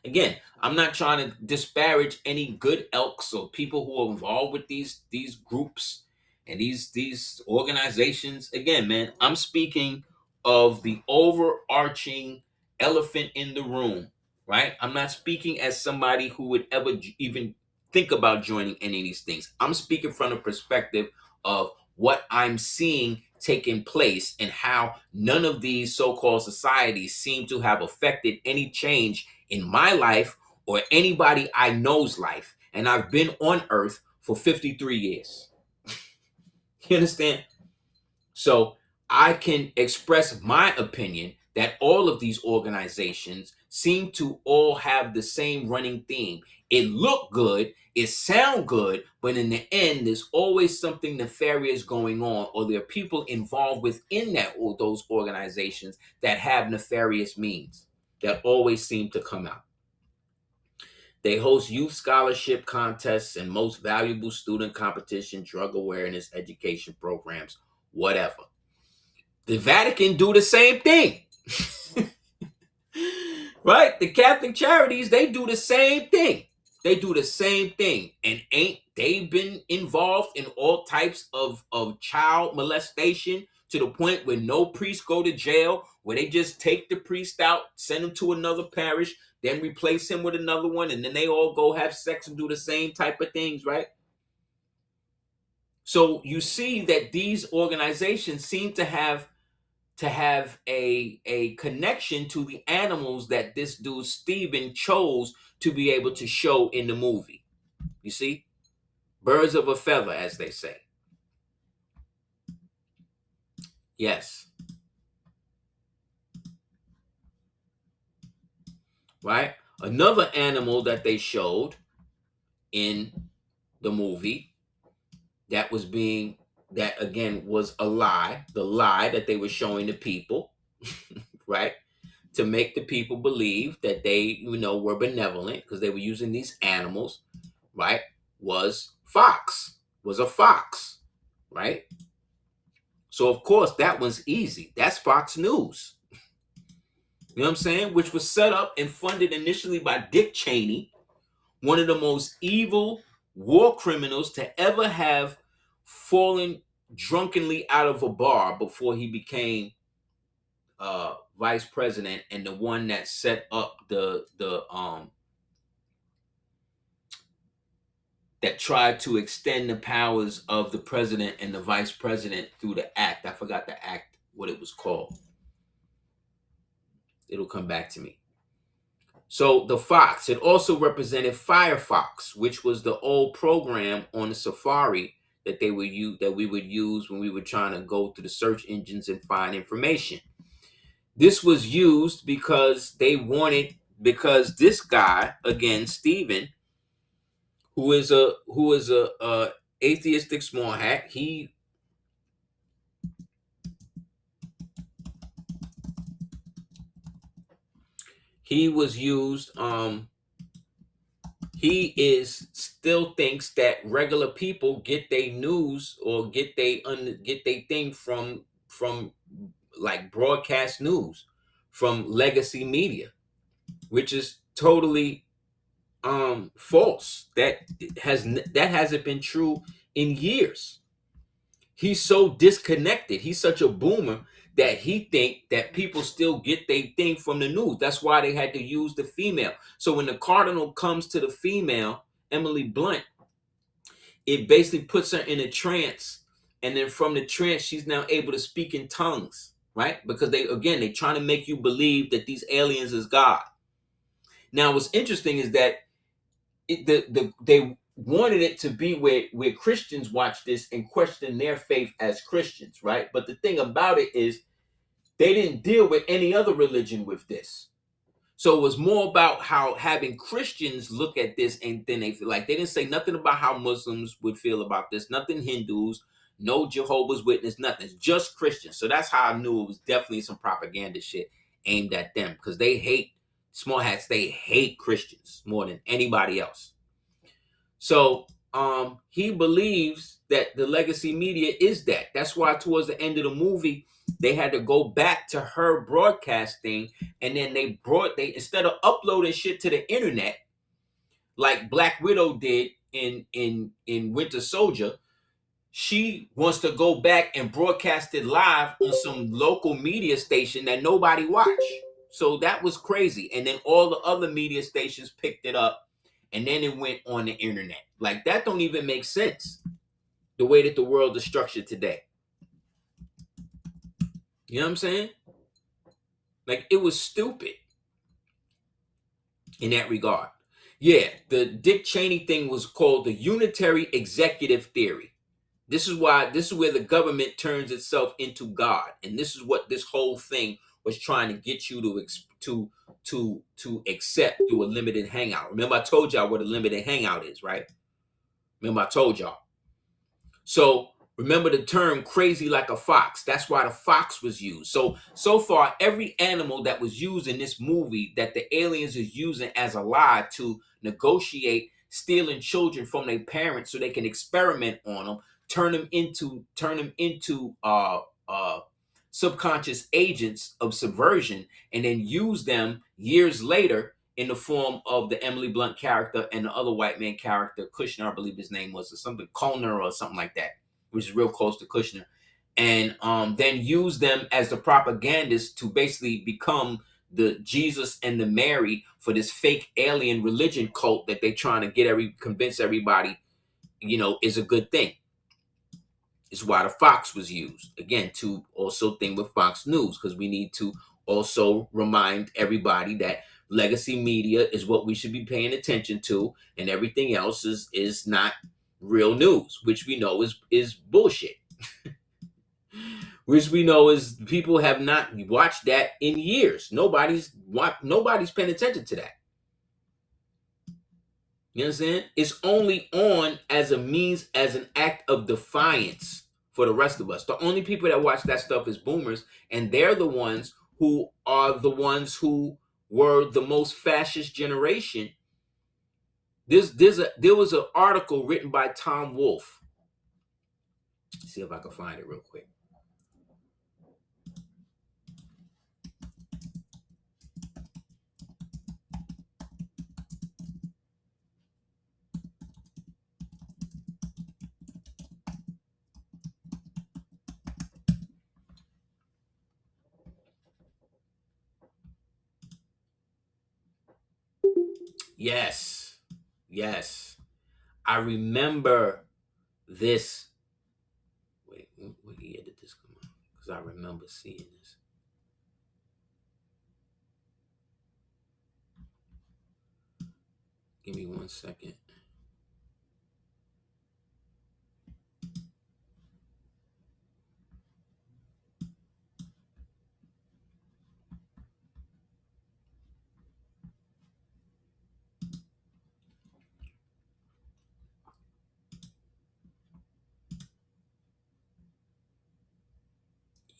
Again, I'm not trying to disparage any good elks or people who are involved with these groups and these organizations. Again, man, I'm speaking of the overarching elephant in the room, right? I'm not speaking as somebody who would ever even think about joining any of these things. I'm speaking from the perspective of what I'm seeing taking place and how none of these so-called societies seem to have affected any change in my life or anybody I know's life. And I've been on earth for 53 years. You understand? So I can express my opinion that all of these organizations seem to all have the same running theme. It look good, it sound good, but in the end, there's always something nefarious going on, or there are people involved within those organizations that have nefarious means that always seem to come out. They host youth scholarship contests and most valuable student competition, drug awareness, education programs, whatever. The Vatican do the same thing. Right? The Catholic charities, they do the same thing. They do the same thing. And ain't they been involved in all types of child molestation to the point where no priest go to jail, where they just take the priest out, send him to another parish, then replace him with another one, and then they all go have sex and do the same type of things, right? So you see that these organizations seem to have a connection to the animals that this dude Stephen chose to be able to show in the movie. You see? Birds of a feather, as they say. Yes. Right? Another animal that they showed in the movie that again was a lie, the lie that they were showing the people, right? To make the people believe that they, were benevolent because they were using these animals, right? Was a fox, right? So of course that one's easy. That's Fox News. You know what I'm saying? Which was set up and funded initially by Dick Cheney, one of the most evil war criminals to ever have fallen drunkenly out of a bar before he became vice president, and the one that set up that tried to extend the powers of the president and the vice president through the act. I forgot the act, what it was called. It'll come back to me. So the fox, it also represented Firefox, which was the old program on the Safari that we would use when we were trying to go through the search engines and find information. This was used because this guy, again, Stephen, who is a atheistic small hat. He was used. He is still thinks that regular people get their news or get they thing from like broadcast news from legacy media, which is totally false. That hasn't been true in years. He's so disconnected. He's such a boomer that he think that people still get their thing from the news. That's why they had to use the female. So when the Cardinal comes to the female, Emily Blunt, it basically puts her in a trance. And then from the trance, she's now able to speak in tongues, right? Because they trying to make you believe that these aliens is God. Now, what's interesting is that they wanted it to be where Christians watch this and question their faith as Christians, right? But the thing about it is they didn't deal with any other religion with this. So it was more about how having Christians look at this, and then they feel like they didn't say nothing about how Muslims would feel about this, nothing Hindus, no Jehovah's Witness, nothing. It's just Christians. So that's how I knew it was definitely some propaganda shit aimed at them, because they hate small hats. They hate Christians more than anybody else. So he believes that the legacy media is that. That's why towards the end of the movie, they had to go back to her broadcasting, and then they instead of uploading shit to the internet like Black Widow did in Winter Soldier, she wants to go back and broadcast it live on some local media station that nobody watched. So that was crazy. And then all the other media stations picked it up, and then it went on the internet. Like, that don't even make sense, the way that the world is structured today. You know what I'm saying? Like, it was stupid in that regard. Yeah, the Dick Cheney thing was called the unitary executive theory. This is where the government turns itself into God, and this is what this whole thing was trying to get you to accept through a limited hangout. Remember, I told y'all what a limited hangout is, right? Remember, I told y'all. So remember the term crazy like a fox. That's why the fox was used. So far, every animal that was used in this movie that the aliens is using as a lie to negotiate stealing children from their parents so they can experiment on them, turn them into subconscious agents of subversion, and then use them years later in the form of the Emily Blunt character and the other white man character, Kushner, I believe his name was, or something, Colner or something like that, which is real close to Kushner. And then use them as the propagandists to basically become the Jesus and the Mary for this fake alien religion cult that they're trying to convince everybody, is a good thing. Is why the Fox was used. Again, to also think with Fox News, because we need to also remind everybody that legacy media is what we should be paying attention to, and everything else is not real news, which we know is bullshit. Which we know is people have not watched that in years. Nobody's paying attention to that. You know what I'm saying? It's only on as a means, as an act of defiance for the rest of us. The only people that watch that stuff is boomers, and they're the ones who were the most fascist generation. There was an article written by Tom Wolfe. Let's see if I can find it real quick. Yes. Yes. I remember this. Wait, what year did this come out? Because I remember seeing this. Give me 1 second.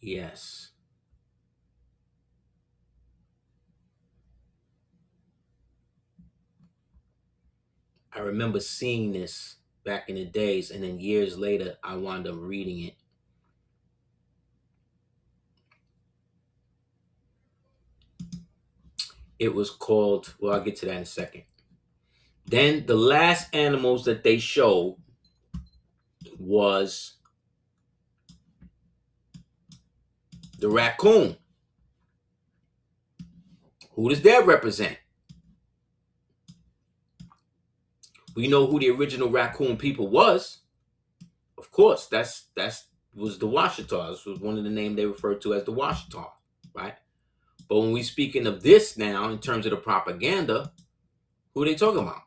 Yes. I remember seeing this back in the days, and then years later, I wound up reading it. It was called, well, I'll get to that in a second. Then the last animals that they showed was the raccoon. Who does that represent? We know who the original raccoon people was. Of course, that's was the Washita. This was one of the names they referred to as the Washita, right? But when we speaking of this now, in terms of the propaganda, who are they talking about?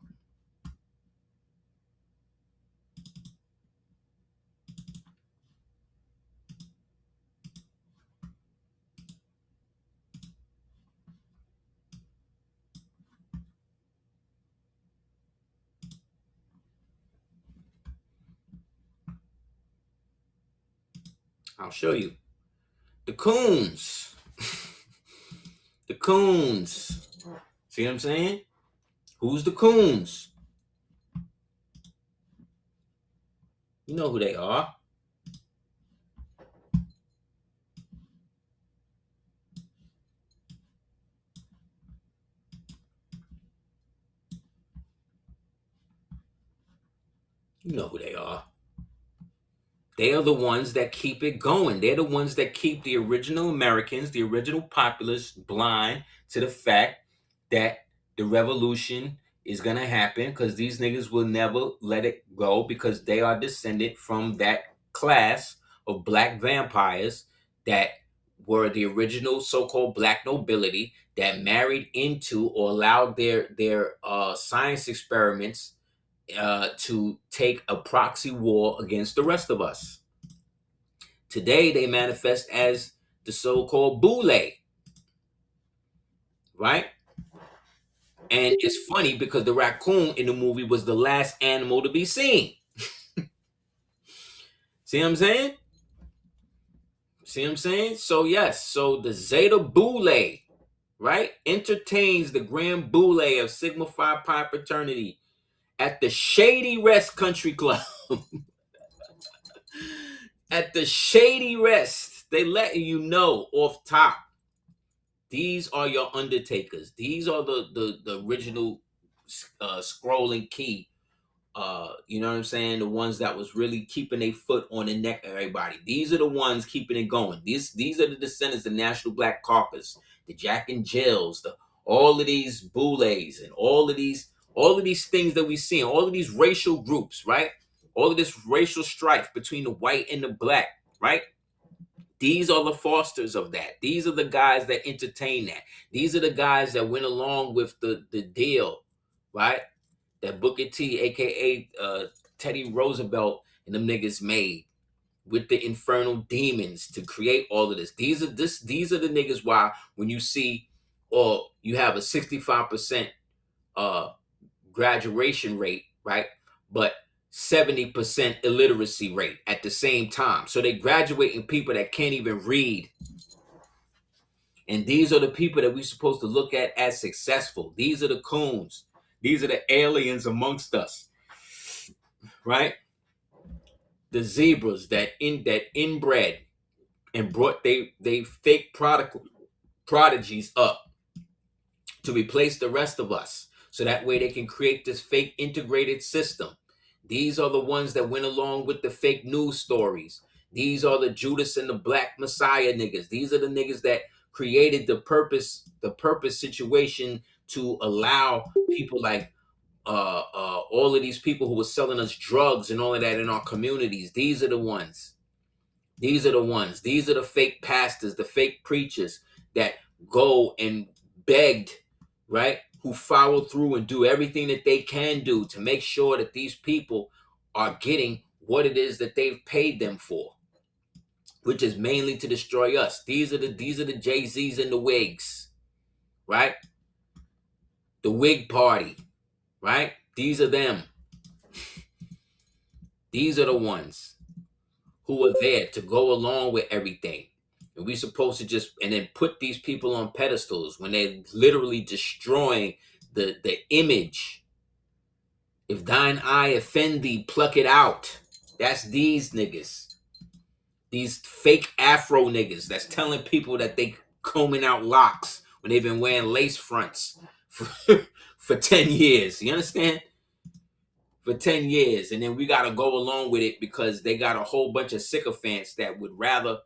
I'll show you. The coons. The coons. See what I'm saying? Who's the coons? You know who they are. You know who they are. They are the ones that keep it going. They're the ones that keep the original Americans, the original populace, blind to the fact that the revolution is going to happen, because these niggas will never let it go, because they are descended from that class of black vampires that were the original so-called black nobility that married into or allowed their science experiments to take a proxy war against the rest of us. Today, they manifest as the so-called boule, right? And it's funny because the raccoon in the movie was the last animal to be seen. See what I'm saying? See what I'm saying? So yes, so the Zeta Boule, right, entertains the Grand Boule of Sigma Phi Pi fraternity at the Shady Rest Country Club. At the Shady Rest, they letting you know off top. These are your undertakers. These are the original scrolling key. You know what I'm saying? The ones that was really keeping a foot on the neck of everybody. These are the ones keeping it going. These are the descendants of the National Black Caucus, the Jack and Jills, all of these Boulets, and all of these things that we see, all of these racial groups, right? All of this racial strife between the white and the black, right? These are the fosters of that. These are the guys that entertain that. These are the guys that went along with the deal, right? That Booker T, aka Teddy Roosevelt, and them niggas made with the infernal demons to create all of this. These are the niggas why when you see or you have a 65% uh graduation rate, right? But 70% illiteracy rate at the same time. So they graduating people that can't even read. And these are the people that we're supposed to look at as successful. These are the coons. These are the aliens amongst us, right? The zebras that inbred and brought they fake prodigies up to replace the rest of us, so that way they can create this fake integrated system. These are the ones that went along with the fake news stories. These are the Judas and the Black Messiah niggas. These are the niggas that created the purpose situation to allow people like all of these people who were selling us drugs and all of that in our communities. These are the ones. These are the ones. These are the fake pastors, the fake preachers that go and begged, right? Who follow through and do everything that they can do to make sure that these people are getting what it is that they've paid them for, which is mainly to destroy us. These are the Jay-Z's and the wigs, right? The wig party, right? These are them. These are the ones who are there to go along with everything. And we supposed to just and then put these people on pedestals when they're literally destroying the image. If thine eye offend thee, pluck it out. That's these niggas. These fake Afro niggas that's telling people that they combing out locks when they've been wearing lace fronts for 10 years. You understand? For 10 years. And then we got to go along with it because they got a whole bunch of sycophants that would rather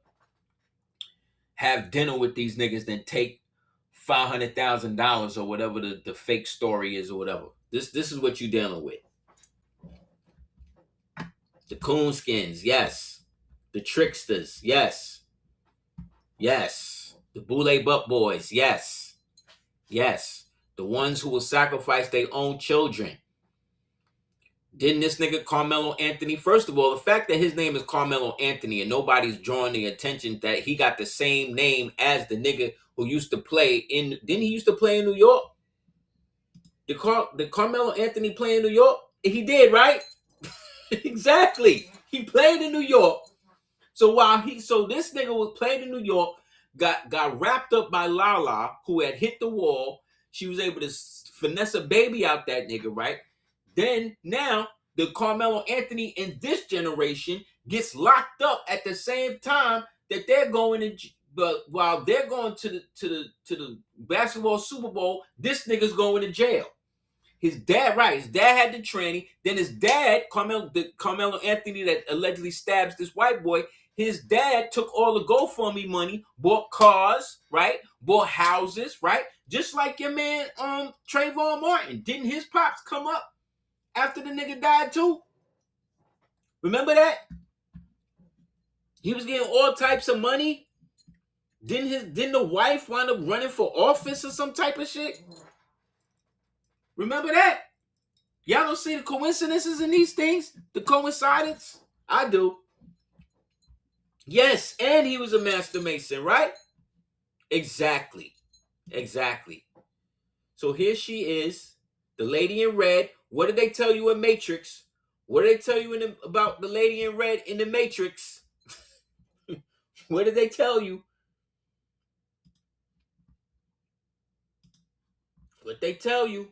have dinner with these niggas than take $500,000 or whatever the fake story is or whatever. This is what you dealing with. The coonskins, yes. The tricksters, yes. Yes. The boule butt boys, yes. Yes. The ones who will sacrifice their own children. Didn't this nigga Carmelo Anthony, first of all, the fact that his name is Carmelo Anthony and nobody's drawing the attention that he got the same name as the nigga who used to play in, didn't he used to play in New York? Did Carmelo Anthony play in New York? He did, right? Exactly. He played in New York. So this nigga was playing in New York, got wrapped up by Lala, who had hit the wall. She was able to finesse a baby out that nigga, right? Then now the Carmelo Anthony in this generation gets locked up at the same time that they're going to, but while they're going to the basketball Super Bowl, this nigga's going to jail. His dad, right? His dad had the training. Then his dad, Carmelo Anthony, that allegedly stabs this white boy. His dad took all the GoFundMe money, bought cars, right? Bought houses, right? Just like your man, Trayvon Martin. Didn't his pops come up after the nigga died too? Remember that? He was getting all types of money. Didn't the wife wind up running for office or some type of shit? Remember that? Y'all don't see the coincidences in these things? The coincidence? I do. Yes, and he was a master mason, right? Exactly. Exactly. So here she is, the lady in red. What did they tell you in Matrix? What did they tell you about the lady in red in the Matrix? What did they tell you? What they tell you?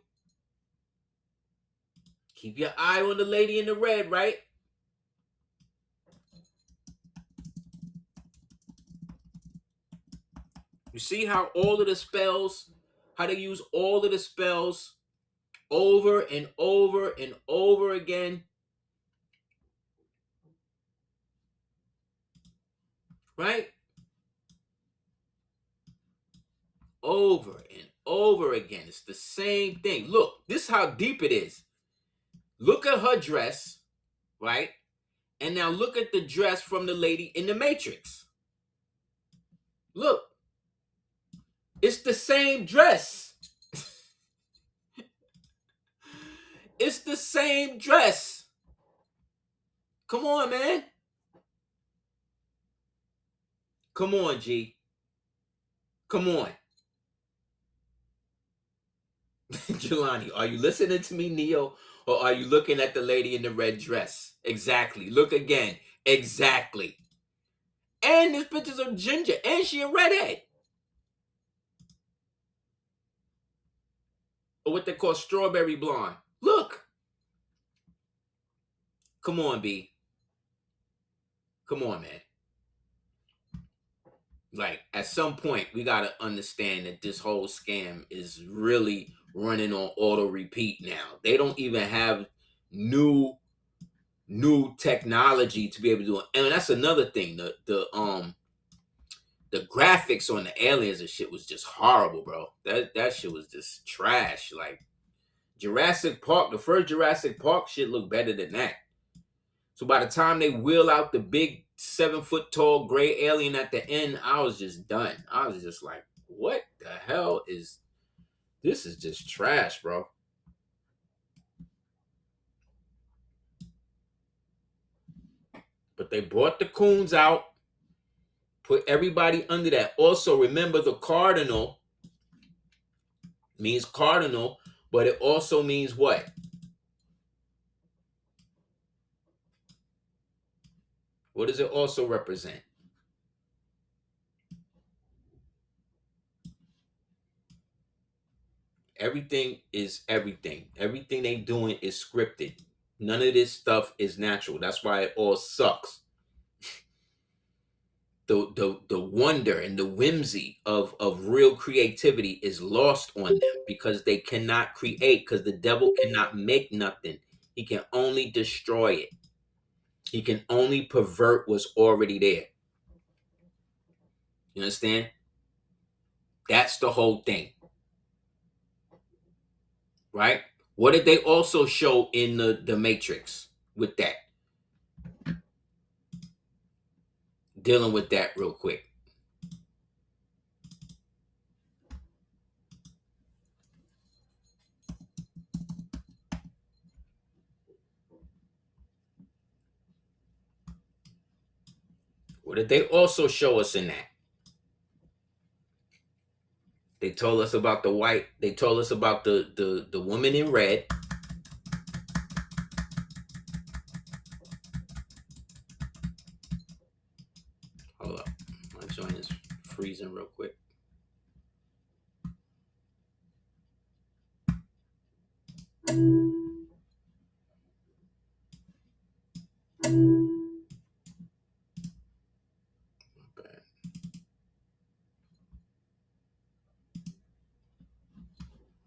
Keep your eye on the lady in the red, right? You see how all of the spells, how they use all of the spells over and over and over again? Right? Over and over again. It's the same thing. Look, this is how deep it is. Look at her dress, right? And now look at the dress from the lady in the Matrix. Look. It's the same dress. It's the same dress. Come on, man. Come on, G. Come on. Jelani, are you listening to me, Neo? Or are you looking at the lady in the red dress? Exactly. Look again. Exactly. And there's pictures of Ginger. And she a redhead. Or what they call strawberry blonde. Look. Come on, B. Come on, man. Like, at some point, we got to understand that this whole scam is really running on auto repeat now. They don't even have new technology to be able to do it. And that's another thing. The graphics on the aliens and shit was just horrible, bro. That shit was just trash. Like Jurassic Park, the first Jurassic Park shit looked better than that. So by the time they wheel out the big 7-foot tall gray alien at the end, I was just done. I was just like, what the hell is this? Is just trash, bro. But they brought the coons out, put everybody under that. Also, remember the Cardinal means cardinal, but it also means what? What does it also represent? Everything is everything. Everything they doing is scripted. None of this stuff is natural. That's why it all sucks. The wonder and the whimsy of real creativity is lost on them because they cannot create, because the devil cannot make nothing. He can only destroy it. He can only pervert what's already there. You understand? That's the whole thing. Right? What did they also show in the Matrix with that? Dealing with that real quick. What did they also show us in that? They told us about the white. They told us about the woman in red. Hold up, my joint is freezing real quick. Bad.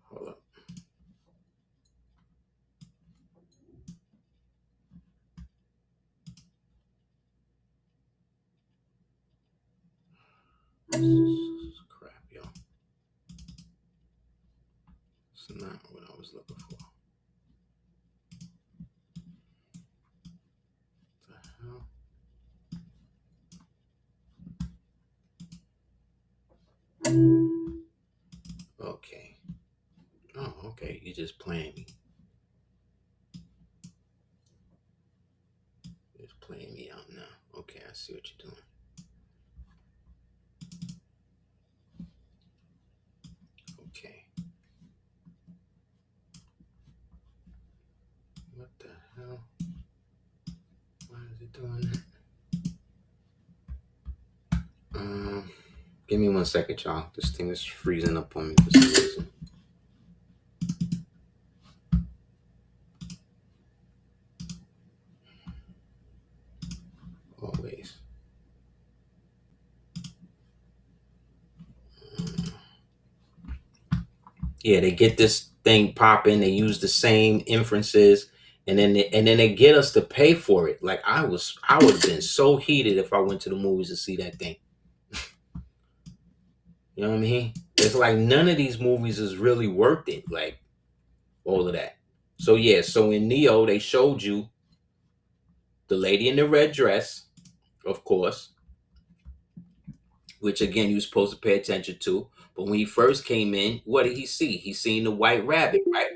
Hold up. Crap, yo. It's not what I was looking for. What the hell? Okay. Oh, okay. You just playing me. You're just playing me out now. Okay, I see what you're doing. Okay. What the hell? Why is it doing that? Give me 1 second, y'all. This thing is freezing up on me for some reason. Always. Yeah, they get this thing popping. They use the same inferences, and then they get us to pay for it. Like I would have been so heated if I went to the movies to see that thing. You know what I mean? It's like none of these movies is really worth it. Like all of that. So yeah, so in Neo they showed you the lady in the red dress, of course, which again you're supposed to pay attention to. But when he first came in, what did he see? He seen the white rabbit, right?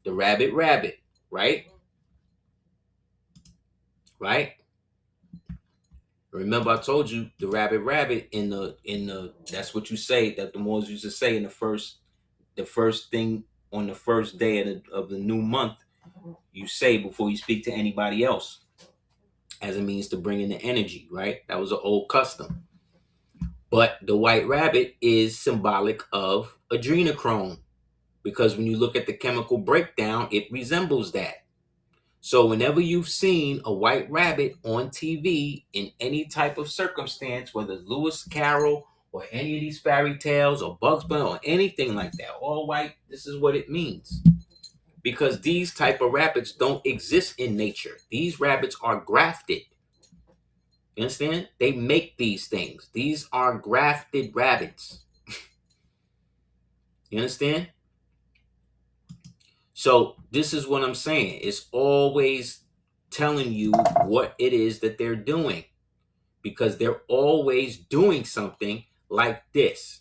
The rabbit, right? Right? Remember I told you the rabbit in the that's what you say that the Moors used to say in the first thing on the first day of the new month you say before you speak to anybody else as a means to bring in the energy, right? That was an old custom. But the white rabbit is symbolic of adrenochrome because when you look at the chemical breakdown, it resembles that. So whenever you've seen a white rabbit on TV in any type of circumstance, whether it's Lewis Carroll or any of these fairy tales or Bugs Bunny or anything like that, all white, this is what it means. Because these type of rabbits don't exist in nature. These rabbits are grafted. You understand? They make these things. These are grafted rabbits. You understand? So this is what I'm saying. It's always telling you what it is that they're doing because they're always doing something like this.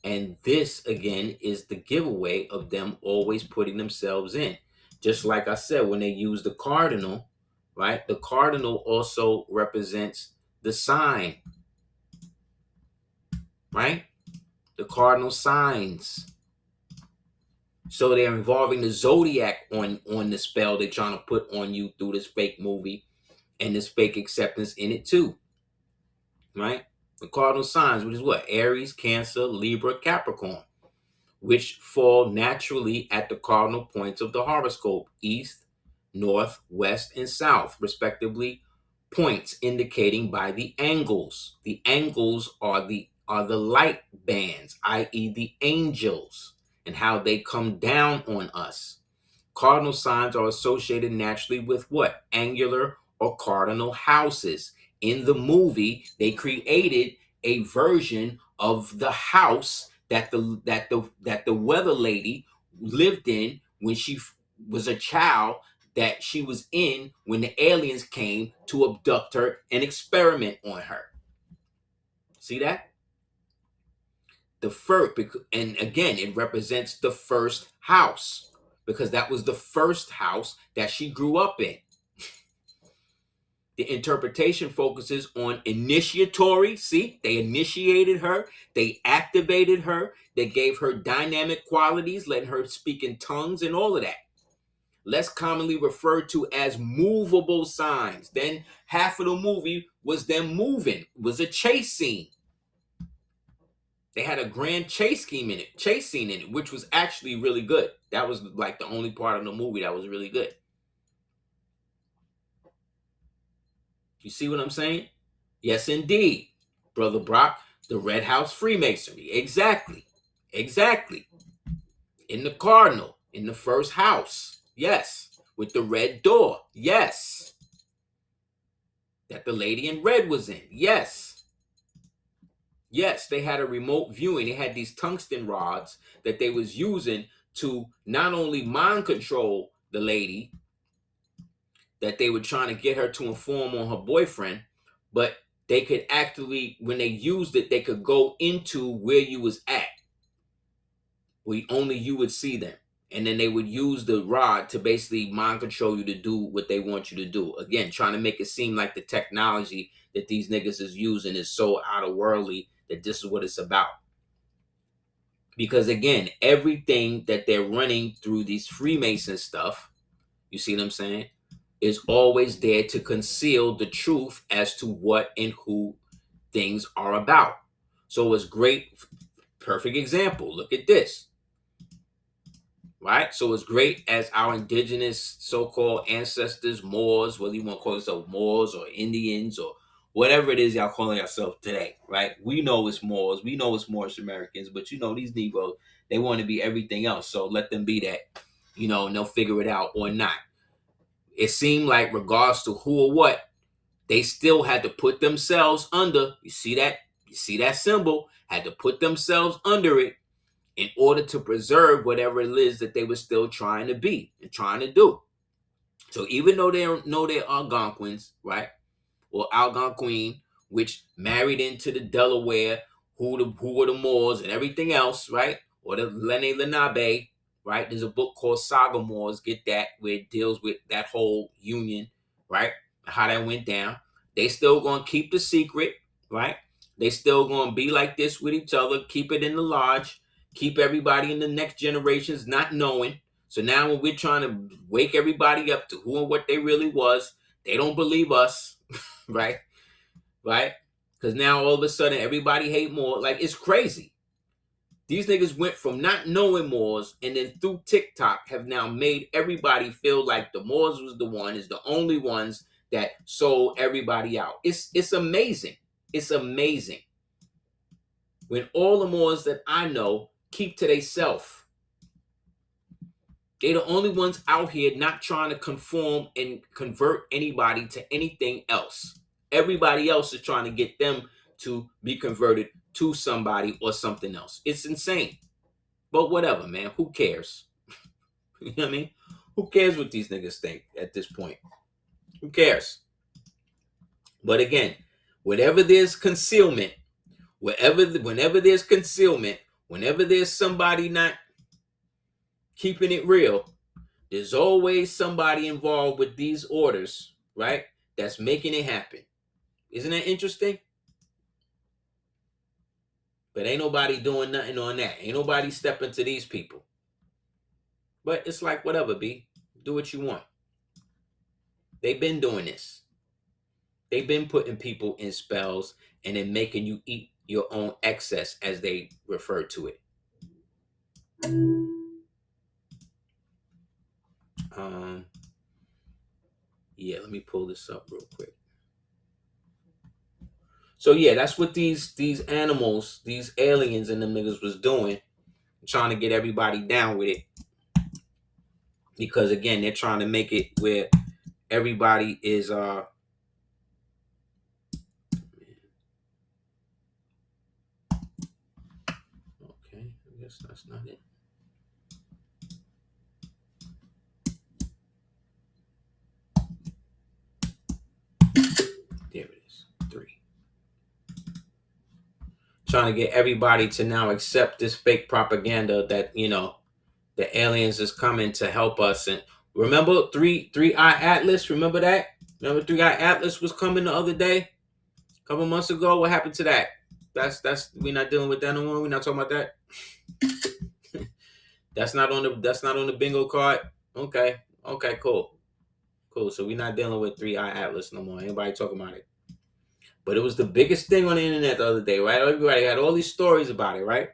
And this, again, is the giveaway of them always putting themselves in. Just like I said, when they use the cardinal, right? The cardinal also represents the sign, right? The cardinal signs. So they're involving the zodiac on the spell they're trying to put on you through this fake movie and this fake acceptance in it too, right? The cardinal signs, which is what? Aries, Cancer, Libra, Capricorn. which fall naturally at the cardinal points of the horoscope, east, north, west, and south, respectively, points indicating by the angles. The angles are the light bands, i.e., the angels, and how they come down on us. Cardinal signs are associated naturally with what? Angular or cardinal houses. In the movie, they created a version of the house that the weather lady lived in when she was a child, that she was in when the aliens came to abduct her and experiment on her. See that? The first, and again, it represents the first house because that was the first house that she grew up in. The interpretation focuses on initiatory. See, they initiated her, they activated her, they gave her dynamic qualities, letting her speak in tongues and all of that. Less commonly referred to as movable signs. Then half of the movie was them moving, was a chase scene. They had a grand chase scene in it, which was actually really good. That was like the only part of the movie that was really good. You see what I'm saying? Yes, indeed, Brother Brock. The Red House Freemasonry. Exactly. Exactly. In the Cardinal, in the first house. Yes. With the red door. Yes. That the lady in red was in. Yes. Yes, they had a remote viewing. They had these tungsten rods that they was using to not only mind control the lady, that they were trying to get her to inform on her boyfriend, but they could actually, when they used it, they could go into where you was at, where only you would see them. And then they would use the rod to basically mind control you to do what they want you to do. Again, trying to make it seem like the technology that these niggas is using is so out of worldly that this is what it's about. Because again, everything that they're running through these Freemason stuff, you see what I'm saying, is always there to conceal the truth as to what and who things are about. So it's great, perfect example. Look at this. Right? So it's great as our indigenous so-called ancestors, Moors, whether you want to call yourself Moors or Indians or whatever it is y'all calling yourself today, right? We know it's Moors, we know it's Moorish Americans, but these Negroes, they want to be everything else. So let them be that, and they'll figure it out or not. It seemed like, regardless to who or what, they still had to put themselves under. You see that? You see that symbol? Had to put themselves under it in order to preserve whatever it is that they were still trying to be and trying to do. So even though they don't know they're Algonquins, right, or Algonquin, which married into the Delaware, who were the Moors and everything else, right, or the Lenni Lenabe, right? There's a book called Saga Moors, get that, where it deals with that whole union, right, how that went down. They still gonna keep the secret, right? They still gonna be like this with each other, keep it in the lodge, keep everybody in the next generations not knowing. So now when we're trying to wake everybody up to who and what they really was, they don't believe us, right? Right? Because now all of a sudden everybody hate Moors. Like, it's crazy. These niggas went from not knowing Moors, and then through TikTok have now made everybody feel like the Moors was the only ones that sold everybody out. It's amazing. It's amazing. When all the Moors that I know keep to theyself. They're the only ones out here not trying to conform and convert anybody to anything else. Everybody else is trying to get them to be converted to somebody or something else. It's insane. But whatever, man. Who cares? You know what I mean? Who cares what these niggas think at this point? Who cares? But again, whenever there's concealment, whenever there's concealment, whenever there's somebody not keeping it real, there's always somebody involved with these orders, right? That's making it happen. Isn't that interesting? But ain't nobody doing nothing on that. Ain't nobody stepping to these people. But it's like, whatever, B. Do what you want. They've been doing this. They've been putting people in spells and then making you eat your own excess, as they refer to it. Yeah, let me pull this up real quick. So yeah, that's what these animals, these aliens and them niggas was doing, trying to get everybody down with it. Because again, they're trying to make it where everybody is okay, I guess that's not it. There it is. 3. Trying to get everybody to now accept this fake propaganda that, the aliens is coming to help us. And remember three-eye Atlas? Remember that? Remember three-eye Atlas was coming the other day? A couple months ago. What happened to that? That's we're not dealing with that no more. We're not talking about that. That's not on the bingo card. Okay. Okay, cool. Cool. So we're not dealing with three-eye Atlas no more. Anybody talking about it? But it was the biggest thing on the internet the other day, right? Everybody had all these stories about it, right?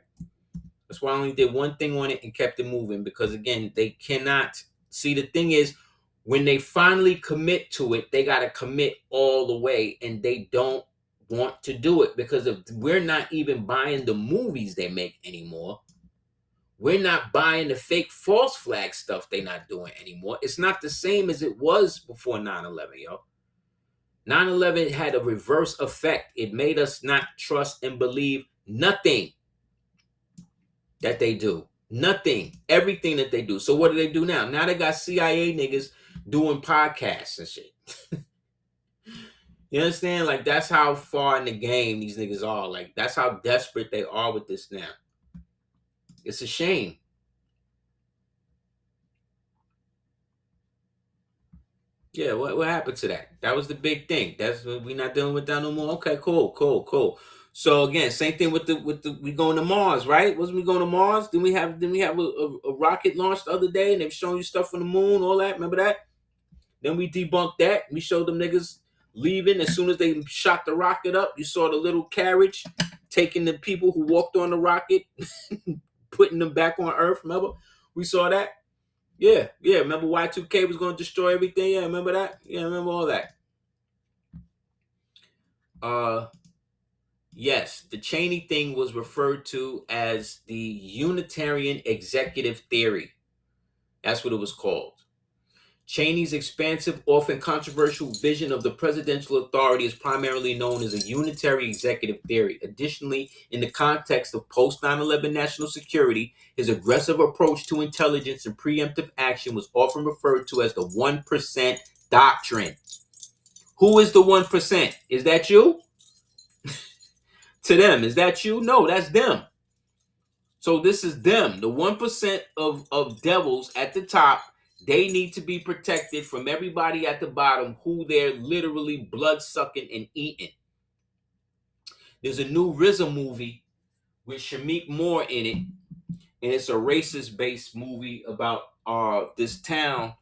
That's why I only did one thing on it and kept it moving, because again, they cannot see. The thing is, when they finally commit to it, they got to commit all the way, and they don't want to do it because if we're not even buying the movies they make anymore, we're not buying the fake false flag stuff they're not doing anymore. It's not the same as it was before 9/11, yo. 9/11 had a reverse effect. It made us not trust and believe nothing that they do. Nothing. Everything that they do. So what do they do now? Now they got CIA niggas doing podcasts and shit. You understand? Like, that's how far in the game these niggas are. Like, that's how desperate they are with this now. It's a shame. Yeah, what happened to that? That was the big thing. That's we not dealing with that no more. Okay, cool. So again, same thing with the we going to Mars, right? Wasn't we going to Mars? Didn't we have a rocket launched the other day and they've shown you stuff on the moon, all that? Remember that? Then we debunked that. We showed them niggas leaving as soon as they shot the rocket up. You saw the little carriage taking the people who walked on the rocket, putting them back on Earth. Remember? We saw that. Yeah. Remember Y2K was going to destroy everything? Yeah, remember that? Yeah, remember all that. Yes, the Cheney thing was referred to as the Unitarian Executive Theory. That's what it was called. Cheney's expansive, often controversial vision of the presidential authority is primarily known as a unitary executive theory. Additionally, in the context of post 9/11 national security, his aggressive approach to intelligence and preemptive action was often referred to as the 1% doctrine. Who is the 1%? Is that you? To them, is that you? No, that's them. So this is them, the 1% of devils at the top. They need to be protected from everybody at the bottom who they're literally blood sucking and eating. There's a new RZA movie with Shamik Moore in it, and it's a racist based movie about this town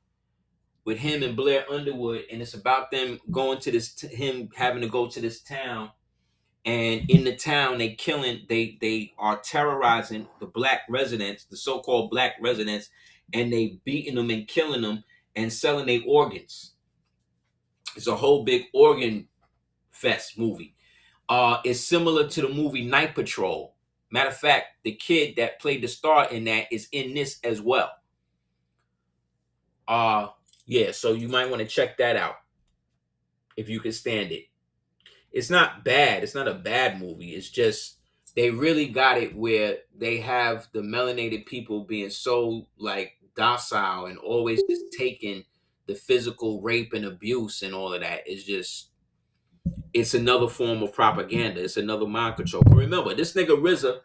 with him and Blair Underwood, and it's about them going to him having to go to this town. And in the town, they are terrorizing the black residents, the so-called black residents, and they beating them and killing them and selling their organs. It's a whole big organ fest movie. It's similar to the movie Night Patrol. Matter of fact, the kid that played the star in that is in this as well. Yeah, so you might want to check that out if you can stand it. It's not bad. It's not a bad movie. It's just they really got it where they have the melanated people being so like docile and always just taking the physical rape and abuse and all of that. It's another form of propaganda. It's another mind control. But remember, this nigga RZA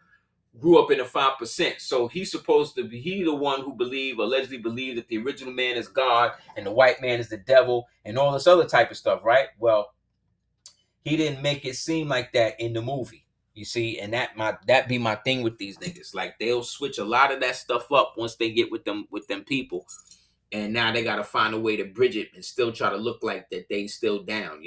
grew up in the 5%. So he's supposed to be the one who allegedly believed that the original man is God and the white man is the devil and all this other type of stuff, right? Well, he didn't make it seem like that in the movie, you see, and that be my thing with these niggas. Like they'll switch a lot of that stuff up once they get with them people, and now they got to find a way to bridge it and still try to look like that they still down,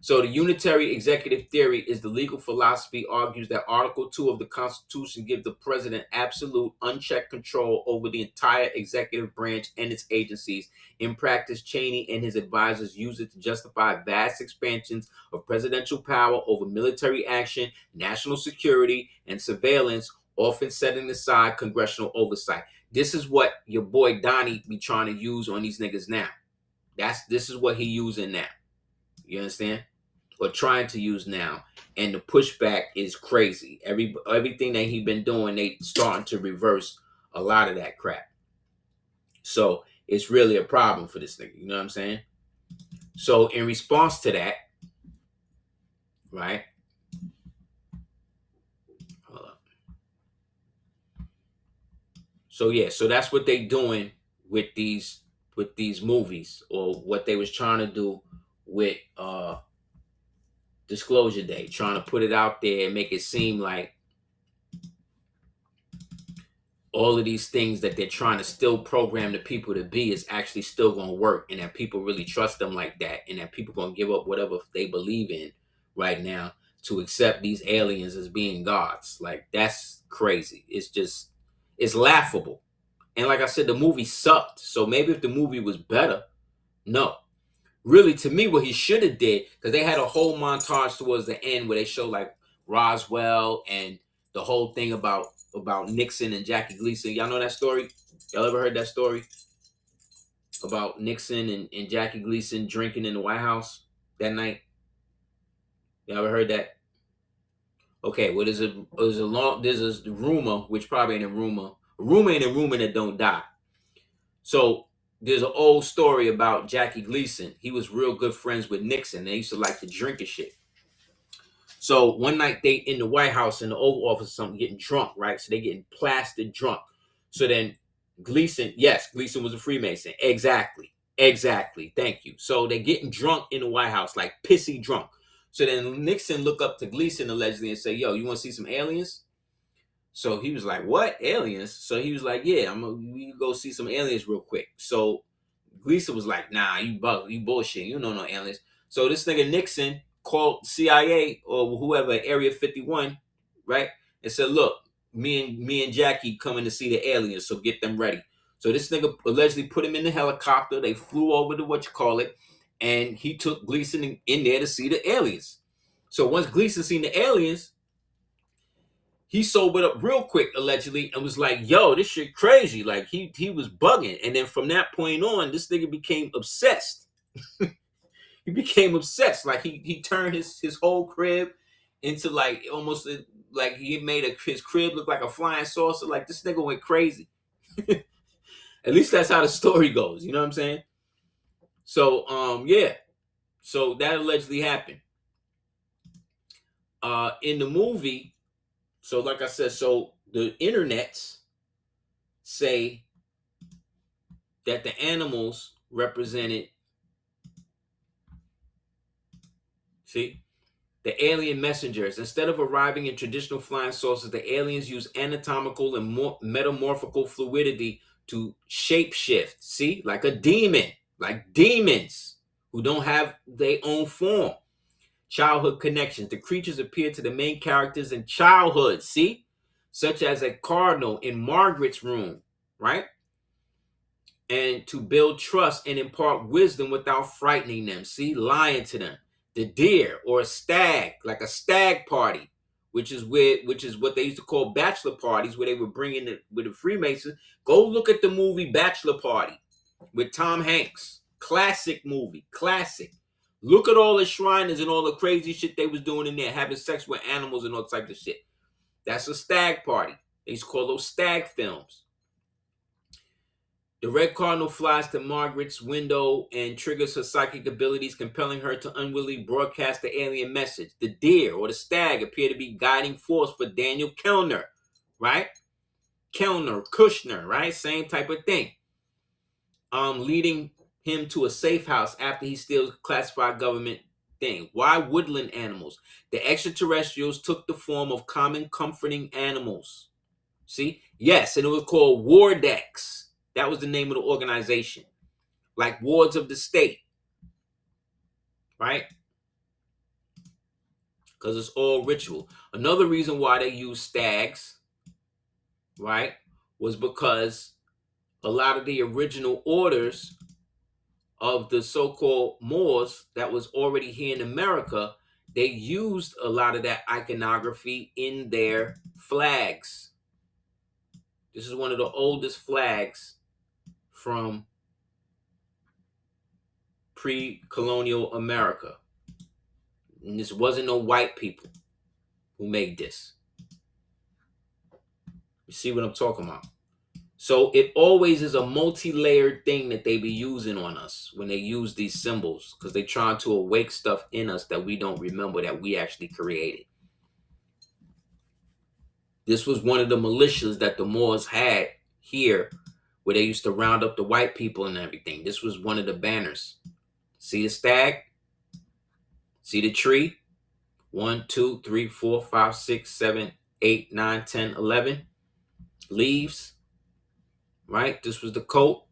So the unitary executive theory is the legal philosophy argues that Article 2 of the Constitution gives the president absolute unchecked control over the entire executive branch and its agencies. In practice, Cheney and his advisors use it to justify vast expansions of presidential power over military action, national security, and surveillance, often setting aside congressional oversight. This is what your boy Donnie be trying to use on these niggas now. This is what he using now. You understand? Or trying to use now. And the pushback is crazy. Everything that he been doing, they starting to reverse a lot of that crap. So it's really a problem for this nigga. You know what I'm saying? So in response to that, right? Hold up. So yeah, so that's what they doing with these movies, or what they was trying to do with Disclosure Day, trying to put it out there and make it seem like all of these things that they're trying to still program the people to be is actually still going to work, and that people really trust them like that, and that people going to give up whatever they believe in right now to accept these aliens as being gods. Like, that's crazy. It's laughable. And like I said, the movie sucked. So maybe if the movie was better, no. Really, to me, what he should have did, because they had a whole montage towards the end where they show like Roswell and the whole thing about Nixon and Jackie Gleason. Y'all know that story? Y'all ever heard that story about Nixon and Jackie Gleason drinking in the White House that night? Y'all ever heard that? Okay, well, there's a rumor, which probably ain't a rumor. A rumor ain't a rumor that don't die. So there's an old story about Jackie Gleason. He was real good friends with Nixon. They used to like to drink and shit. So one night they in the White House in the Oval Office or something getting drunk, right? So they getting plastered drunk. So then Gleason was a Freemason. Exactly. Thank you. So they're getting drunk in the White House, like pissy drunk. So then Nixon look up to Gleason allegedly and say, "Yo, you want to see some aliens?" So he was like, "What, aliens?" So he was like, "Yeah, we go see some aliens real quick." So Gleason was like, "Nah, you bullshit. You don't know no aliens." So this nigga Nixon called CIA or whoever, Area 51, right? And said, "Look, me and Jackie coming to see the aliens, so get them ready." So this nigga allegedly put him in the helicopter. They flew over to and he took Gleason in there to see the aliens. So once Gleason seen the aliens, he sobered up real quick, allegedly, and was like, "Yo, this shit crazy." Like, he was bugging. And then from that point on, this nigga became obsessed. He became obsessed. Like, he turned his whole crib into like almost like he made his crib look like a flying saucer. Like, this nigga went crazy. At least that's how the story goes. You know what I'm saying? So yeah. So that allegedly happened. In the movie, so like I said, so the internets say that the animals represented, see, the alien messengers. Instead of arriving in traditional flying saucers, the aliens use anatomical and metamorphical fluidity to shapeshift. See, like a demon, like demons who don't have their own form. Childhood connections. The creatures appear to the main characters in childhood, see? Such as a cardinal in Margaret's room, right? And to build trust and impart wisdom without frightening them. See, lying to them. The deer or a stag, like a stag party, which is what they used to call bachelor parties, where they would bring in with the Freemasons. Go look at the movie Bachelor Party with Tom Hanks. Classic movie, classic. Look at all the Shriners and all the crazy shit they was doing in there, having sex with animals and all types of shit. That's a stag party. They used to call those stag films. The red cardinal flies to Margaret's window and triggers her psychic abilities, compelling her to unwillingly broadcast the alien message. The deer or the stag appear to be guiding force for Daniel Kellner, right? Kellner, Kushner, right? Same type of thing. Leading him to a safe house after he steals classified government thing. Why woodland animals? The extraterrestrials took the form of common comforting animals. See? Yes, and it was called Wardex. That was the name of the organization. Like wards of the state. Right? because it's all ritual. Another reason why they use stags, right, was because a lot of the original orders of the so-called Moors that was already here in America, they used a lot of that iconography in their flags. This is one of the oldest flags from pre-colonial America. And this wasn't no white people who made this. You see what I'm talking about? So it always is a multi-layered thing that they be using on us when they use these symbols, because they're trying to awake stuff in us that we don't remember that we actually created. This was one of the militias that the Moors had here, where they used to round up the white people and everything. This was one of the banners. See the stag? See the tree? 1, 2, 3, 4, 5, 6, 7, 8, 9, 10, 11 leaves. Right? This was the coat.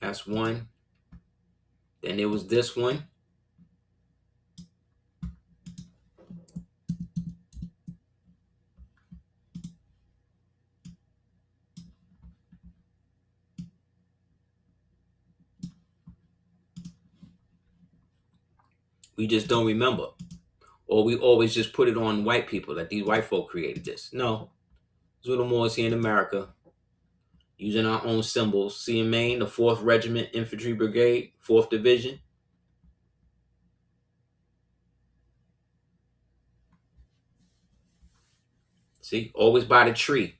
That's one. Then there was this one. We just don't remember. Or we always just put it on white people, that these white folk created this. No. These were the Moors here in America, using our own symbols. See in Maine, the 4th Regiment Infantry Brigade, 4th Division. See, always by the tree.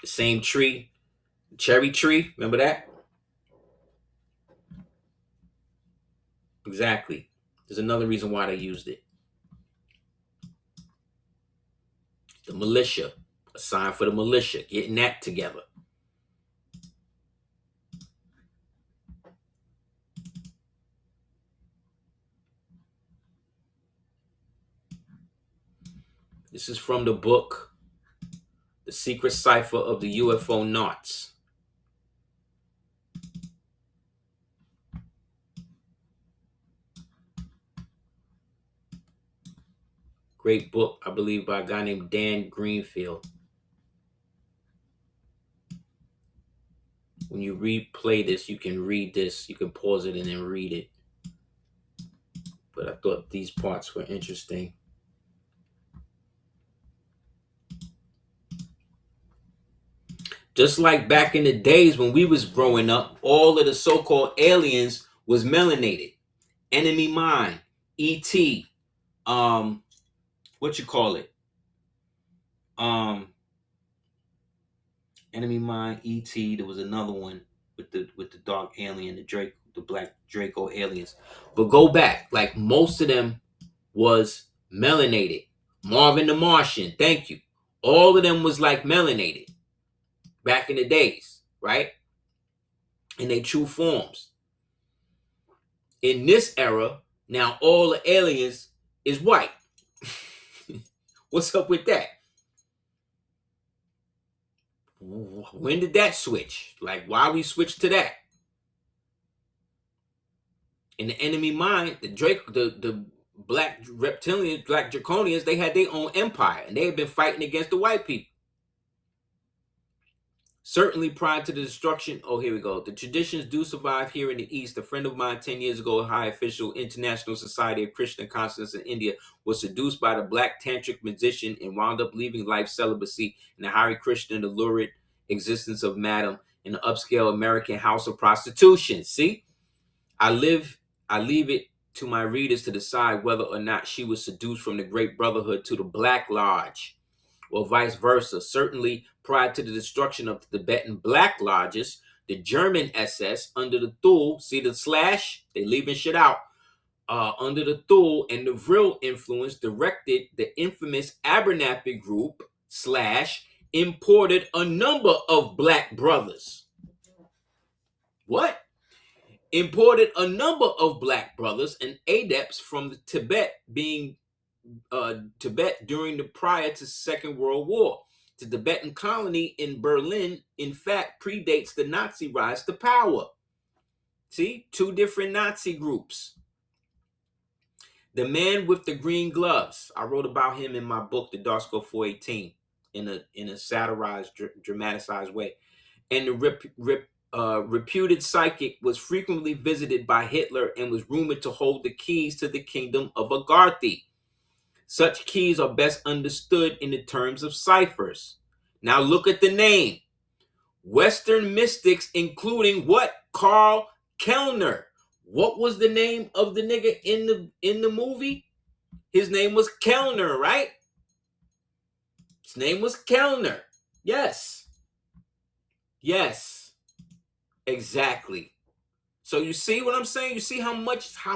The same tree, the cherry tree, remember that? Exactly. There's another reason why they used it. The militia, a sign for the militia, getting that together. This is from the book, The Secret Cipher of the UFO Knots. Great book, I believe, by a guy named Dan Greenfield. When you replay this, you can read this. You can pause it and then read it. But I thought these parts were interesting. Just like back in the days when we was growing up, all of the so-called aliens was melanated. Enemy Mine, E.T., what you call it? Enemy Mine, E.T., there was another one with the dark alien, the black Draco aliens. But go back, like most of them was melanated. Marvin the Martian, thank you. All of them was like melanated back in the days, right? In their true forms. In this era, now all the aliens is white. What's up with that? When did that switch? Like, why we switched to that? In the Enemy Mine, the black reptilians, black draconians, they had their own empire, and they had been fighting against the white people. Certainly prior to the destruction, oh, here we go. The traditions do survive here in the East. A friend of mine 10 years ago, a high official, International Society of Christian Conscience in India, was seduced by the black tantric musician and wound up leaving life celibacy in the Hare Krishna and the lurid existence of Madam in the upscale American house of prostitution. See, I leave it to my readers to decide whether or not she was seduced from the Great Brotherhood to the Black Lodge, or vice versa. Certainly, prior to the destruction of the Tibetan Black Lodges, the German SS under the Thule, see the slash? They leaving shit out. Under the Thule and the Vril influence directed the infamous Abernathy group / imported a number of black brothers. What? Imported a number of black brothers and adepts from the Tibet during the prior to Second World War. The Tibetan colony in Berlin, in fact, predates the Nazi rise to power. See, two different Nazi groups. The man with the green gloves. I wrote about him in my book, The Dark Scope 418, in a satirized, dramatized way. And the reputed psychic was frequently visited by Hitler and was rumored to hold the keys to the kingdom of Agarthy. Such keys are best understood in the terms of ciphers. Now look at the name. Western mystics, including what? Karl Kellner. What was the name of the nigga in the movie? His name was Kellner, right? His name was Kellner. Yes. Yes. Exactly. So you see what I'm saying? You see how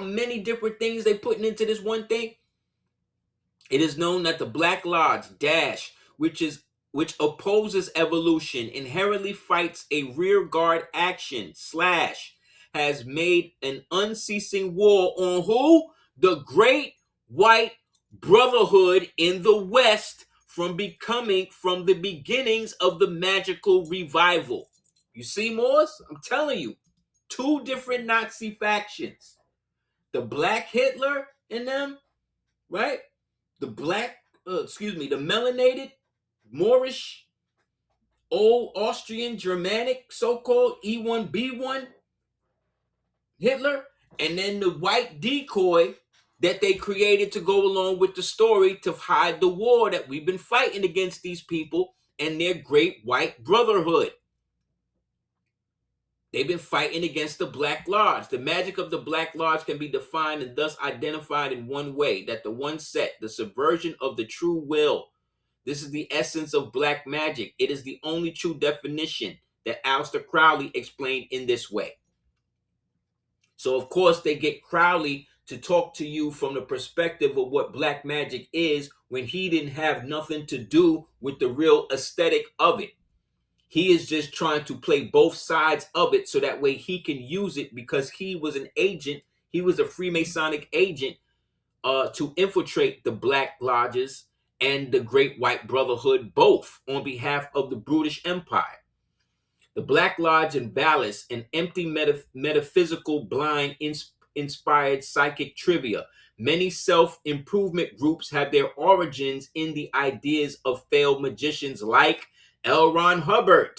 many different things they putting into this one thing? It is known that the Black Lodge dash, which opposes evolution, inherently fights a rear guard action slash has made an unceasing war on who? The Great White Brotherhood in the West from the beginnings of the magical revival. You see, Morse? I'm telling you, two different Nazi factions. The Black Hitler and them, right? The the melanated, Moorish, old Austrian, Germanic, so-called E1B1 Hitler, and then the white decoy that they created to go along with the story to hide the war that we've been fighting against these people and their great white brotherhood. They've been fighting against the Black Lodge. The magic of the Black Lodge can be defined and thus identified in one way, that the one set, the subversion of the true will. This is the essence of black magic. It is the only true definition that Aleister Crowley explained in this way. So, of course, they get Crowley to talk to you from the perspective of what black magic is when he didn't have nothing to do with the real aesthetic of it. He is just trying to play both sides of it so that way he can use it because he was an agent. He was a Freemasonic agent to infiltrate the Black Lodges and the Great White Brotherhood, both on behalf of the British Empire. The Black Lodge and Ballast, an empty metaphysical, blind, inspired psychic trivia. Many self-improvement groups have their origins in the ideas of failed magicians like L. Ron Hubbard.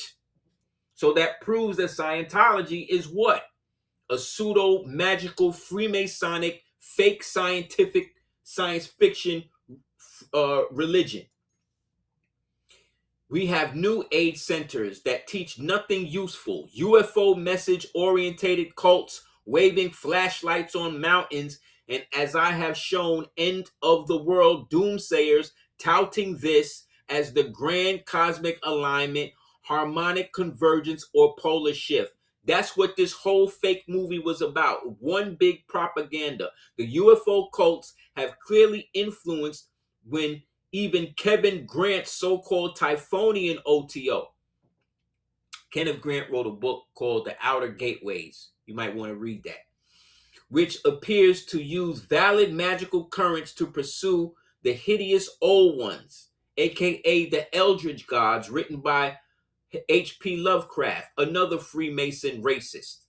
So that proves that Scientology is what? A pseudo-magical, Freemasonic, fake scientific, science fiction religion. We have new age centers that teach nothing useful. UFO message-orientated cults waving flashlights on mountains, and as I have shown, end of the world doomsayers touting this as the grand cosmic alignment, harmonic convergence, or polar shift. That's what this whole fake movie was about. One big propaganda. The UFO cults have clearly influenced when even Kevin Grant's so-called Typhonian OTO. Kenneth Grant wrote a book called The Outer Gateways. You might want to read that. Which appears to use valid magical currents to pursue the hideous old ones, aka the Eldritch gods, written by H.P. Lovecraft, another Freemason racist.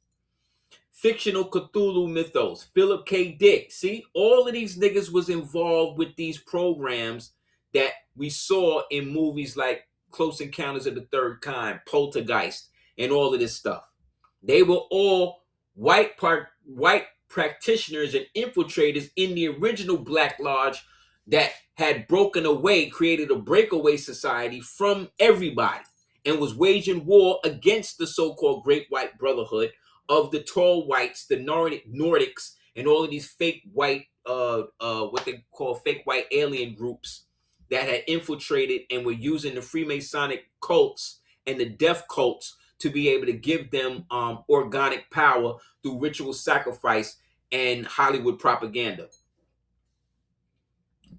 Fictional Cthulhu mythos, Philip K. Dick. See, all of these niggas was involved with these programs that we saw in movies like Close Encounters of the Third Kind, Poltergeist, and all of this stuff. They were all white practitioners and infiltrators in the original Black Lodge that had broken away, created a breakaway society from everybody, and was waging war against the so-called Great White Brotherhood of the tall whites, the Nordics, and all of these fake white, what they call fake white alien groups that had infiltrated and were using the Freemasonic cults and the death cults to be able to give them organic power through ritual sacrifice and Hollywood propaganda.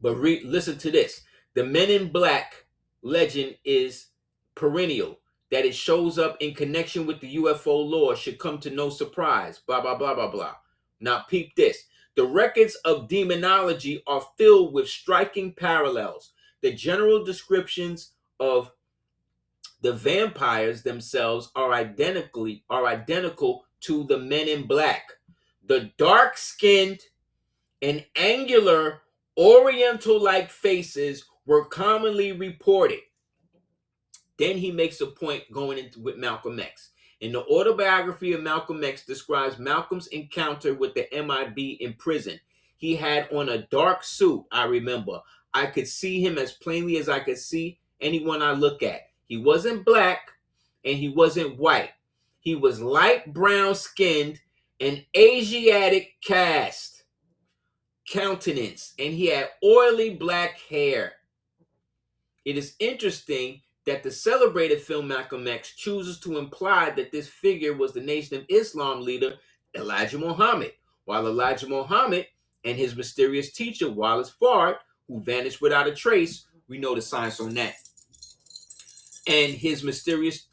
But listen to this. The Men in Black legend is perennial. That it shows up in connection with the UFO lore should come to no surprise. Blah, blah, blah, blah, blah. Now peep this. The records of demonology are filled with striking parallels. The general descriptions of the vampires themselves are identical to the men in black. The dark-skinned and angular oriental-like faces were commonly reported. Then he makes a point going into with Malcolm X. In the autobiography of Malcolm X describes Malcolm's encounter with the MIB in prison. He had on a dark suit, I remember. I could see him as plainly as I could see anyone I look at. He wasn't black and he wasn't white. He was light brown skinned and Asiatic cast countenance, and he had oily black hair. It is interesting that the celebrated film Malcolm X chooses to imply that this figure was the Nation of Islam leader Elijah Muhammad, while Elijah Muhammad and his mysterious teacher Wallace Fard, who vanished without a trace, we know the science on that, and his mysterious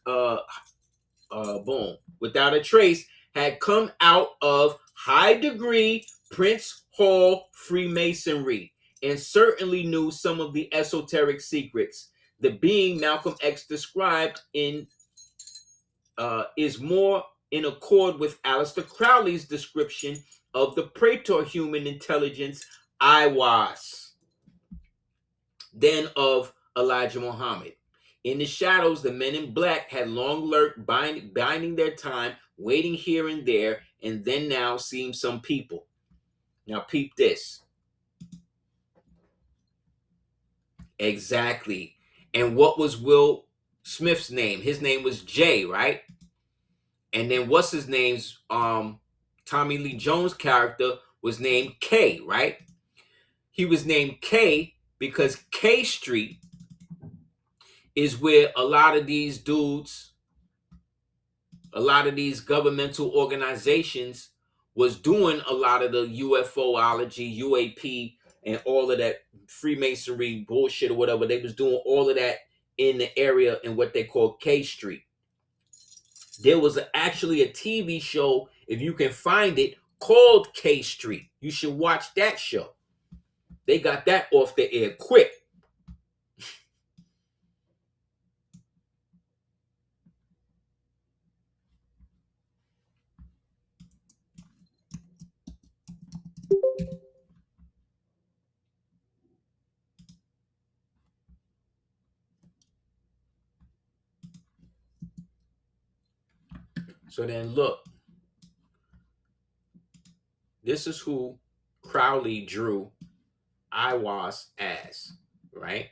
without a trace, had come out of high degree Prince Hall Freemasonry and certainly knew some of the esoteric secrets. The being Malcolm X described in is more in accord with Aleister Crowley's description of the Praetor-human intelligence IWAS than of Elijah Muhammad. In the shadows, the men in black had long lurked, biding their time, waiting here and there, and then now seeing some people. Now peep this. Exactly. And what was Will Smith's name? His name was Jay, right? And then what's his name's Tommy Lee Jones' character was named K, right? He was named K because K Street is where a lot of these dudes, a lot of these governmental organizations was doing a lot of the UFOlogy, UAP, and all of that Freemasonry bullshit or whatever. They was doing all of that in the area in what they call K Street. There was actually a TV show, if you can find it, called K Street. You should watch that show. They got that off the air quick. So then look, this is who Crowley drew IWAS as, right?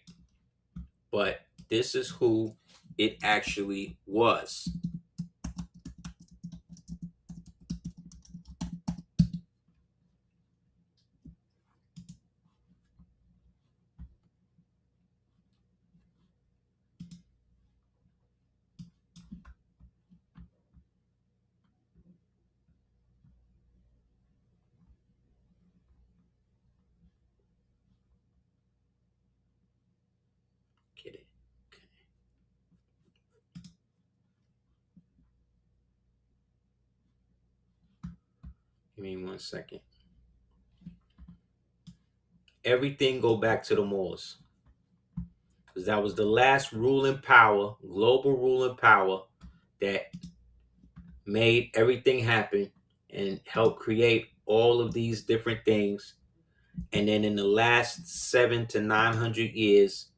But this is who it actually was. Get it? Okay. Give me 1 second. Everything go back to the Moors, because that was the last ruling power, global ruling power, that made everything happen and helped create all of these different things. And then in the last 700 to 900 years,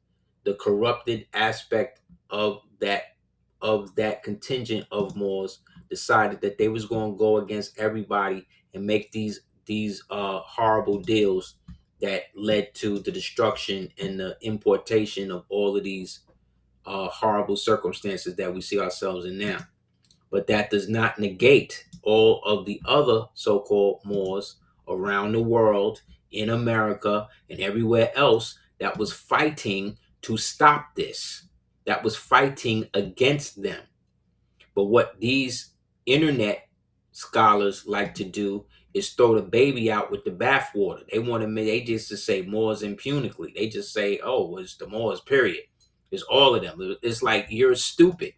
the corrupted aspect of that contingent of Moors decided that they was going to go against everybody and make these horrible deals that led to the destruction and the importation of all of these horrible circumstances that we see ourselves in now. But that does not negate all of the other so-called Moors around the world, in America and everywhere else, that was fighting to stop this, that was fighting against them. But what these internet scholars like to do is throw the baby out with the bathwater. They want to make, they just to say Moors impunically. They just say, oh, well, it's the Moors, period. It's all of them. It's like, you're stupid.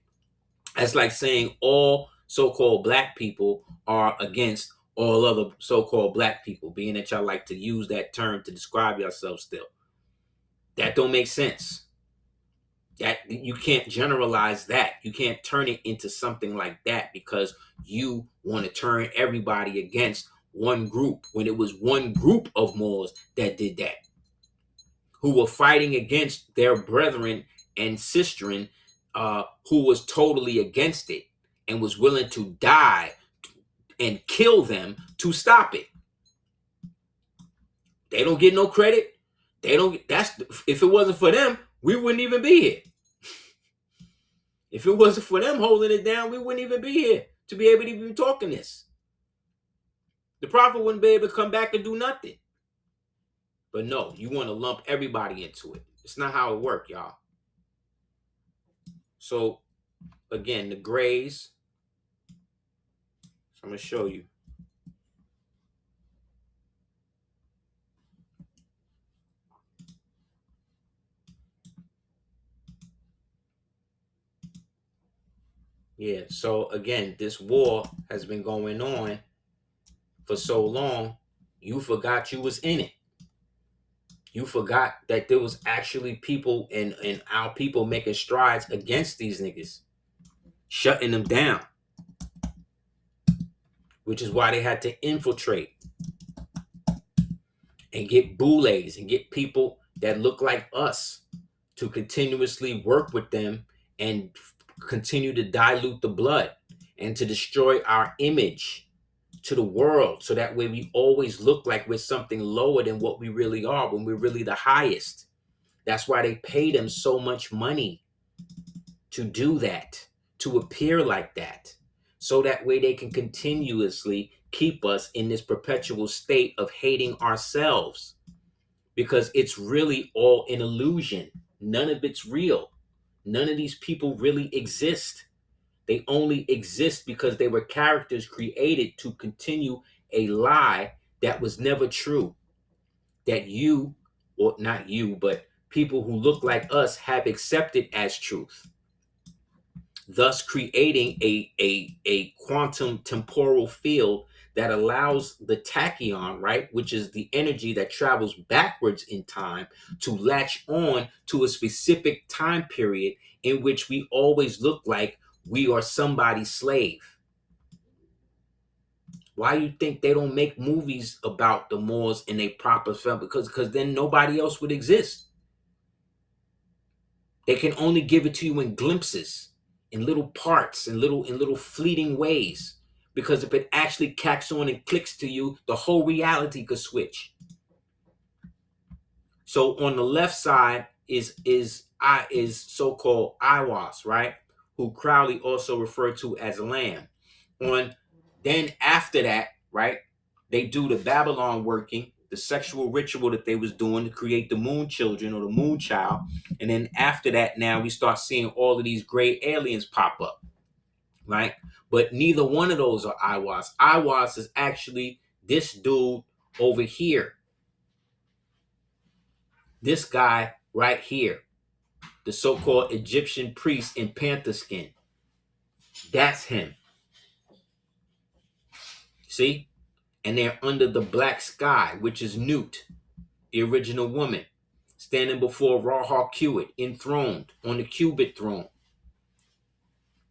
That's like saying all so-called black people are against all other so-called black people, being that y'all like to use that term to describe yourselves still. That don't make sense. That you can't generalize that. You can't turn it into something like that because you want to turn everybody against one group when it was one group of Moors that did that, who were fighting against their brethren and sisterin, who was totally against it and was willing to die and kill them to stop it. They don't get no credit. They don't. That's if it wasn't for them, we wouldn't even be here. If it wasn't for them holding it down, we wouldn't even be here to be able to even talk in this. The prophet wouldn't be able to come back and do nothing. But no, you want to lump everybody into it. It's not how it works, y'all. So again, the grays. So I'm gonna show you. Yeah, so again, this war has been going on for so long, you forgot you was in it. You forgot that there was actually people and our people making strides against these niggas, shutting them down, which is why they had to infiltrate and get boulets and get people that look like us to continuously work with them and continue to dilute the blood and to destroy our image to the world, so that way we always look like we're something lower than what we really are when we're really the highest. That's why they pay them so much money to do that, to appear like that, so that way they can continuously keep us in this perpetual state of hating ourselves, because it's really all an illusion. None of it's real. None of these people really exist. They only exist because they were characters created to continue a lie that was never true. That you, or not you, but people who look like us have accepted as truth. Thus creating a quantum temporal field that allows the tachyon, right, which is the energy that travels backwards in time, to latch on to a specific time period in which we always look like we are somebody's slave. Why you think they don't make movies about the Moors in a proper film? Because then nobody else would exist. They can only give it to you in glimpses, in little parts, in little fleeting ways. Because if it actually catches on and clicks to you, the whole reality could switch. So on the left side is so-called Iwas, right? Who Crowley also referred to as Lamb. Then after that, right, they do the Babylon working, the sexual ritual that they was doing to create the moon children or the moon child. And then after that, now we start seeing all of these gray aliens pop up, right? But neither one of those are Iwas. Iwas is actually this dude over here. This guy right here, the so-called Egyptian priest in panther skin. That's him. See? And they're under the black sky, which is Newt, the original woman, standing before Rahar Hewitt, enthroned on the cubit throne,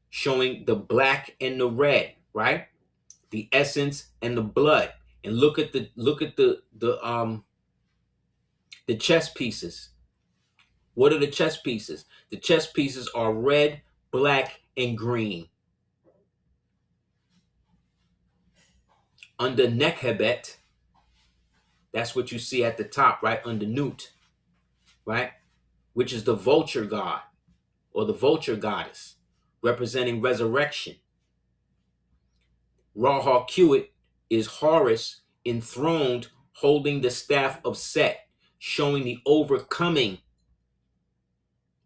showing the black and the red, right? The essence and the blood. And look at the chess pieces. What are the chess pieces? The chess pieces are red, black, and green. Under Nekhebet, that's what you see at the top, right? Under Newt, right? Which is the vulture god or the vulture goddess, representing resurrection. Rahar Hewitt is Horus enthroned, holding the staff of Set, showing the overcoming,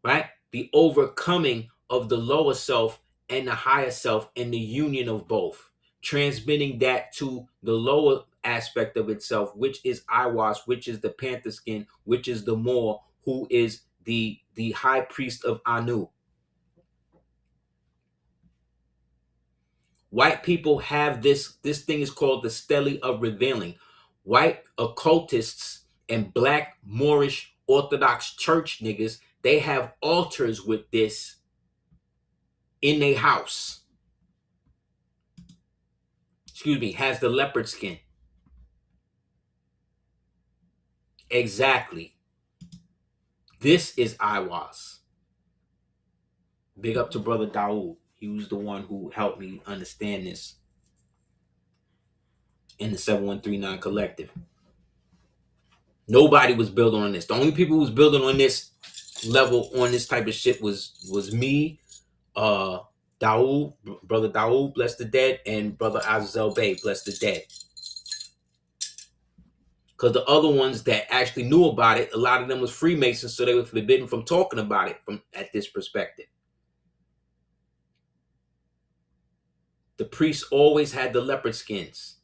right? The overcoming of the lower self and the higher self and the union of both, transmitting that to the lower aspect of itself, which is Iwas, which is the panther skin, which is the Moor, who is the high priest of Anu. White people have this thing is called the stele of revealing. White occultists and black Moorish Orthodox church niggas They have altars with this in their house. Excuse me, has the leopard skin. Exactly. This is Iwas. Big up to Brother Daoud. He was the one who helped me understand this in the 7139 collective. Nobody was building on this. The only people who was building on this level, on this type of shit was me, Daoud, Brother Daoud, bless the dead, and Brother Azazel Bey, bless the dead. Because the other ones that actually knew about it, a lot of them was Freemasons, so they were forbidden from talking about it from at this perspective. The priests always had the leopard skins.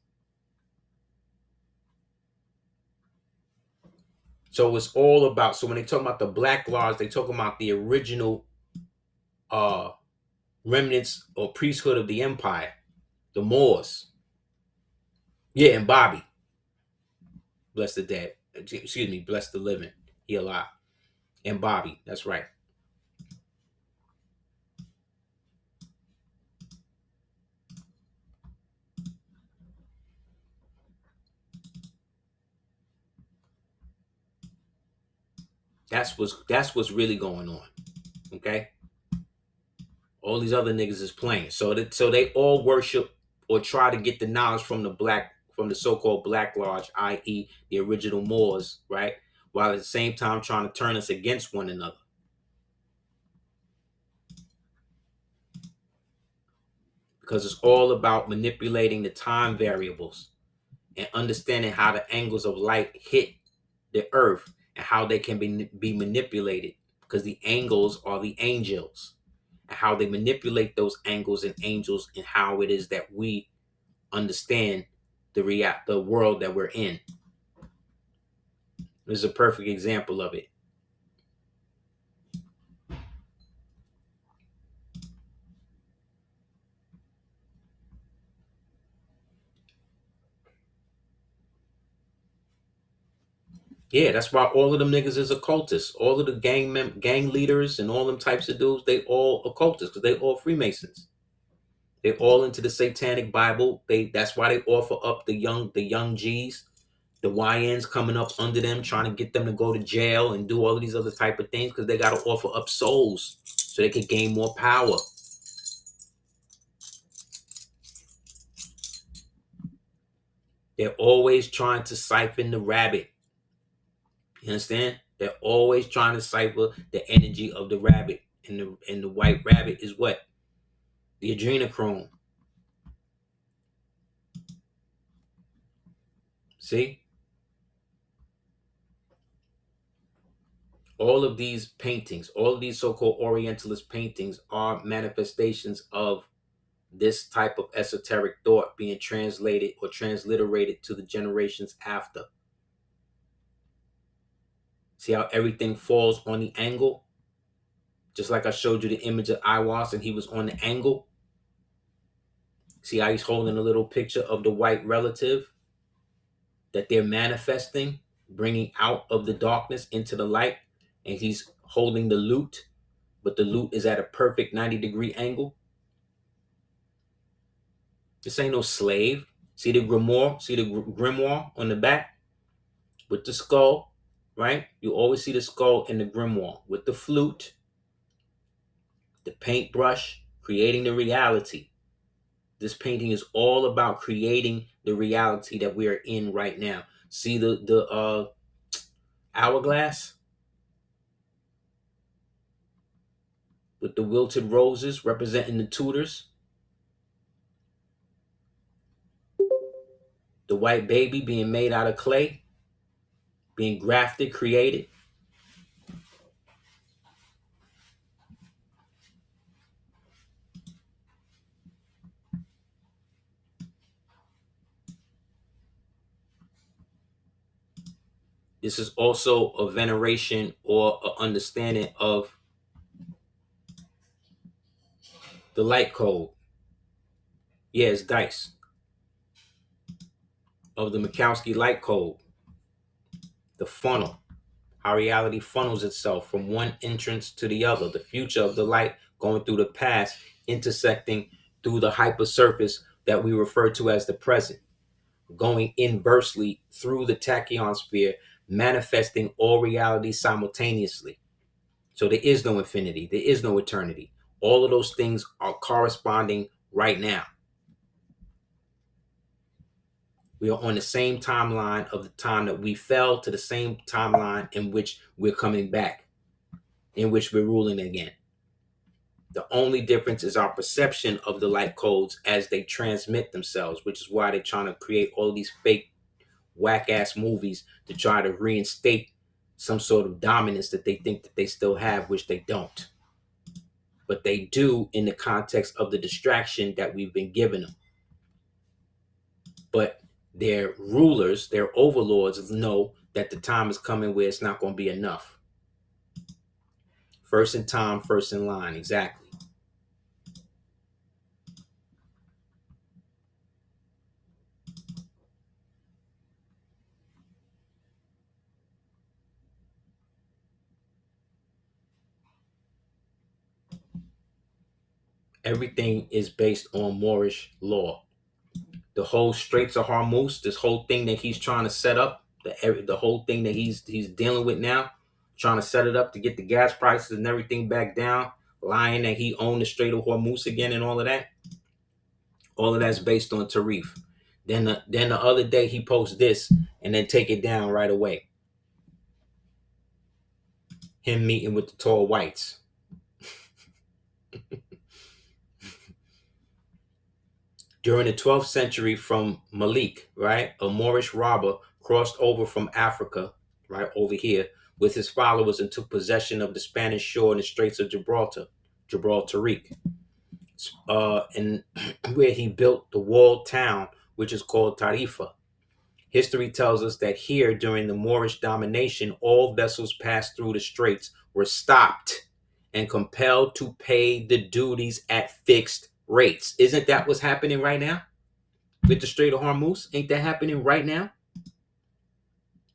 So it's all about, so when they talk about the Black Laws, they talk about the original remnants or priesthood of the empire, the Moors. Yeah, and Bobby. Bless the dead. Excuse me, bless the living. He alive. And Bobby, that's right. That's what's really going on. Okay? All these other niggas is playing. So they all worship or try to get the knowledge from the so-called Black Lodge, i.e. the original Moors, right? While at the same time trying to turn us against one another. Because it's all about manipulating the time variables and understanding how the angles of light hit the earth and how they can be manipulated, because the angles are the angels, and how they manipulate those angles and angels, and how it is that we understand the world that we're in. This is a perfect example of it. Yeah, that's why all of them niggas is occultists. All of the gang leaders and all them types of dudes, they all occultists because they all Freemasons. They all into the Satanic Bible. That's why they offer up the young G's, the YNs coming up under them, trying to get them to go to jail and do all of these other type of things because they got to offer up souls so they can gain more power. They're always trying to siphon the rabbit. You understand? They're always trying to cipher the energy of the rabbit. And the white rabbit is what? The adrenochrome. See? All of these paintings, all of these so-called Orientalist paintings are manifestations of this type of esoteric thought being translated or transliterated to the generations after. See how everything falls on the angle? Just like I showed you the image of Iwas and he was on the angle. See how he's holding a little picture of the white relative that they're manifesting, bringing out of the darkness into the light. And he's holding the lute, but the lute is at a perfect 90-degree angle. This ain't no slave. See the grimoire? See the grimoire on the back with the skull, right? You always see the skull in the grimoire with the flute, the paintbrush, creating the reality. This painting is all about creating the reality that we are in right now. See the hourglass with the wilted roses representing the tutors. The white baby being made out of clay, being grafted, created. This is also a veneration or an understanding of the light code. Yeah, it's dice. Of the Mikowski light code. The funnel. how reality funnels itself from one entrance to the other, the future of the light going through the past, intersecting through the hypersurface that we refer to as the present, going inversely through the tachyon sphere, manifesting all reality simultaneously. So there is no infinity, there is no eternity. All of those things are corresponding right now. We are on the same timeline of the time that we fell to the same timeline in which we're coming back, in which we're ruling again. The only difference is our perception of the light codes as they transmit themselves, which is why they're trying to create all these fake, whack ass movies to try to reinstate some sort of dominance that they think that they still have, which they don't. But they do in the context of the distraction that we've been giving them. But their rulers, their overlords, know that the time is coming where it's not going to be enough. First in time, first in line, exactly. Everything is based on Moorish law. The whole Straits of Hormuz, this whole thing that he's trying to set up, the whole thing that he's dealing with now, trying to set it up to get the gas prices and everything back down, lying that he owned the Strait of Hormuz again and all of that's based on Tarif. Then the other day he posts this and then take it down right away. Him meeting with the tall whites. During the 12th century from Malik, right, a Moorish robber crossed over from Africa, right, over here, with his followers and took possession of the Spanish shore in the Straits of Gibraltarique, and where he built the walled town, which is called Tarifa. History tells us that here, during the Moorish domination, all vessels passed through the straits were stopped and compelled to pay the duties at fixed rates. Isn't that what's happening right now with the Strait of Hormuz? Ain't that happening right now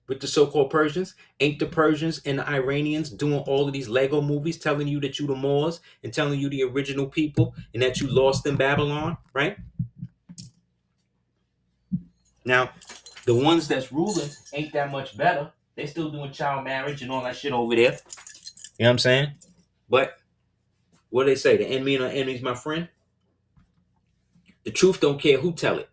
with the so-called Persians? Ain't the Persians and the Iranians doing all of these Lego movies telling you that you the Moors and telling you the original people and that you lost in Babylon, right? Now, the ones that's ruling ain't that much better. They still doing child marriage and all that shit over there. You know what I'm saying? But what do they say? The enemy and our enemy is my friend. The truth don't care who tell it.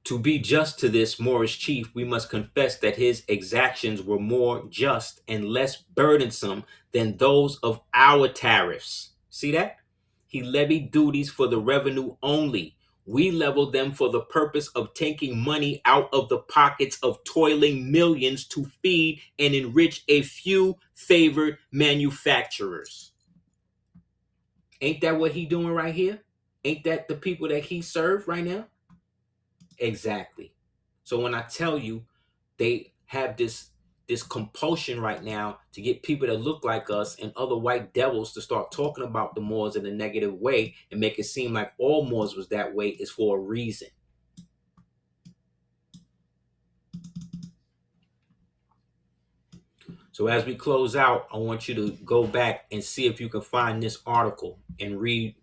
To be just to this Moorish chief, we must confess that his exactions were more just and less burdensome than those of our tariffs. See that? He levied duties for the revenue only. We leveled them for the purpose of taking money out of the pockets of toiling millions to feed and enrich a few favored manufacturers. Ain't that what he doing right here? Ain't that the people that he served right now? Exactly. So when I tell you they have this compulsion right now to get people that look like us and other white devils to start talking about the Moors in a negative way and make it seem like all Moors was that way is for a reason. So as we close out, I want you to go back and see if you can find this article and read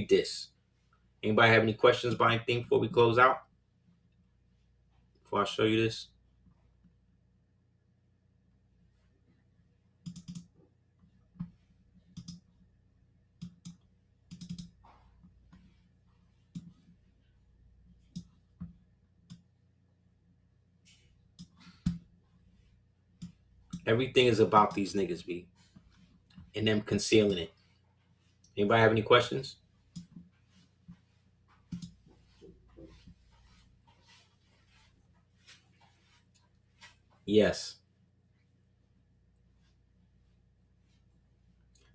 this. Anybody have any questions about anything before we close out? Before I show you this? Everything is about these niggas, B. And them concealing it. Anybody have any questions? Yes.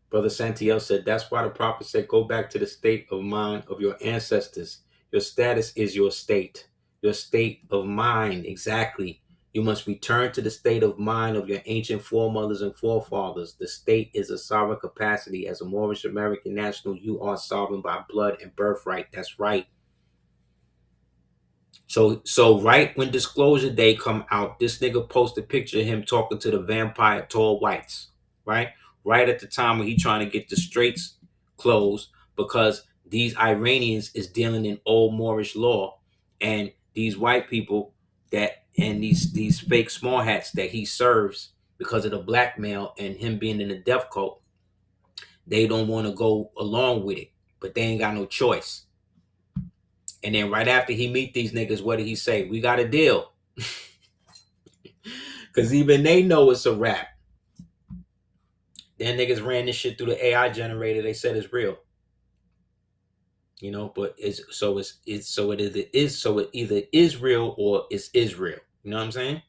Brother Santiel said, that's why the prophet said, go back to the state of mind of your ancestors. Your status is your state. Your state of mind, exactly. You must return to the state of mind of your ancient foremothers and forefathers. The state is a sovereign capacity. As a Moorish American national, you are sovereign by blood and birthright. That's right. So right when Disclosure Day come out, this nigga posted a picture of him talking to the vampire tall whites, right? Right at the time when he trying to get the straits closed because these Iranians is dealing in old Moorish law, and these white people that and these fake small hats that he serves because of the blackmail and him being in the death cult, they don't want to go along with it, but they ain't got no choice. And then right after he meet these niggas, what did he say? We got a deal. Because even they know it's a rap. Then niggas ran this shit through the AI generator. They said it's real. But it either is real or it's Israel. You know what I'm saying?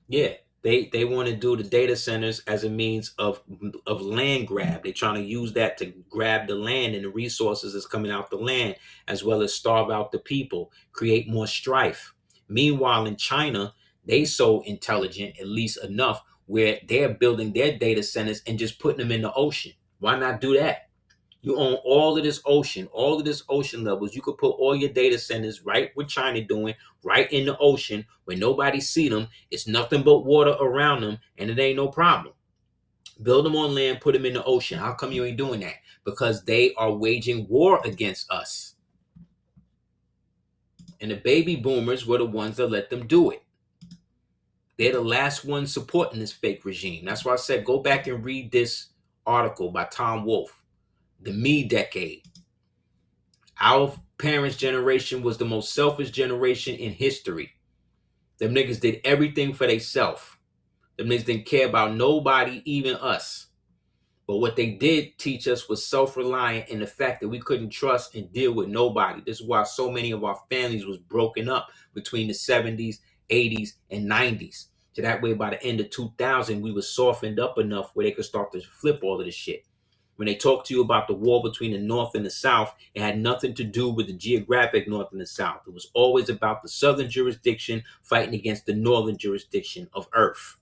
Yeah. They want to do the data centers as a means of land grab. They're trying to use that to grab the land and the resources that's coming out the land, as well as starve out the people, create more strife. Meanwhile, in China, they so intelligent, at least enough, where they're building their data centers and just putting them in the ocean. Why not do that? You own all of this ocean levels. You could put all your data centers right what China doing, right in the ocean where nobody see them. It's nothing but water around them, and it ain't no problem. Build them on land, put them in the ocean. How come you ain't doing that? Because they are waging war against us. And the baby boomers were the ones that let them do it. They're the last ones supporting this fake regime. That's why I said go back and read this article by Tom Wolfe, The Me Decade. Our parents' generation was the most selfish generation in history. Them niggas did everything for theyself. Them niggas didn't care about nobody, even us. But what they did teach us was self-reliant in the fact that we couldn't trust and deal with nobody. This is why so many of our families was broken up between the 70s, 80s, and 90s. So that way by the end of 2000, we were softened up enough where they could start to flip all of this shit. When they talk to you about the war between the North and the South, it had nothing to do with the geographic North and the South. It was always about the Southern jurisdiction fighting against the Northern jurisdiction of Earth.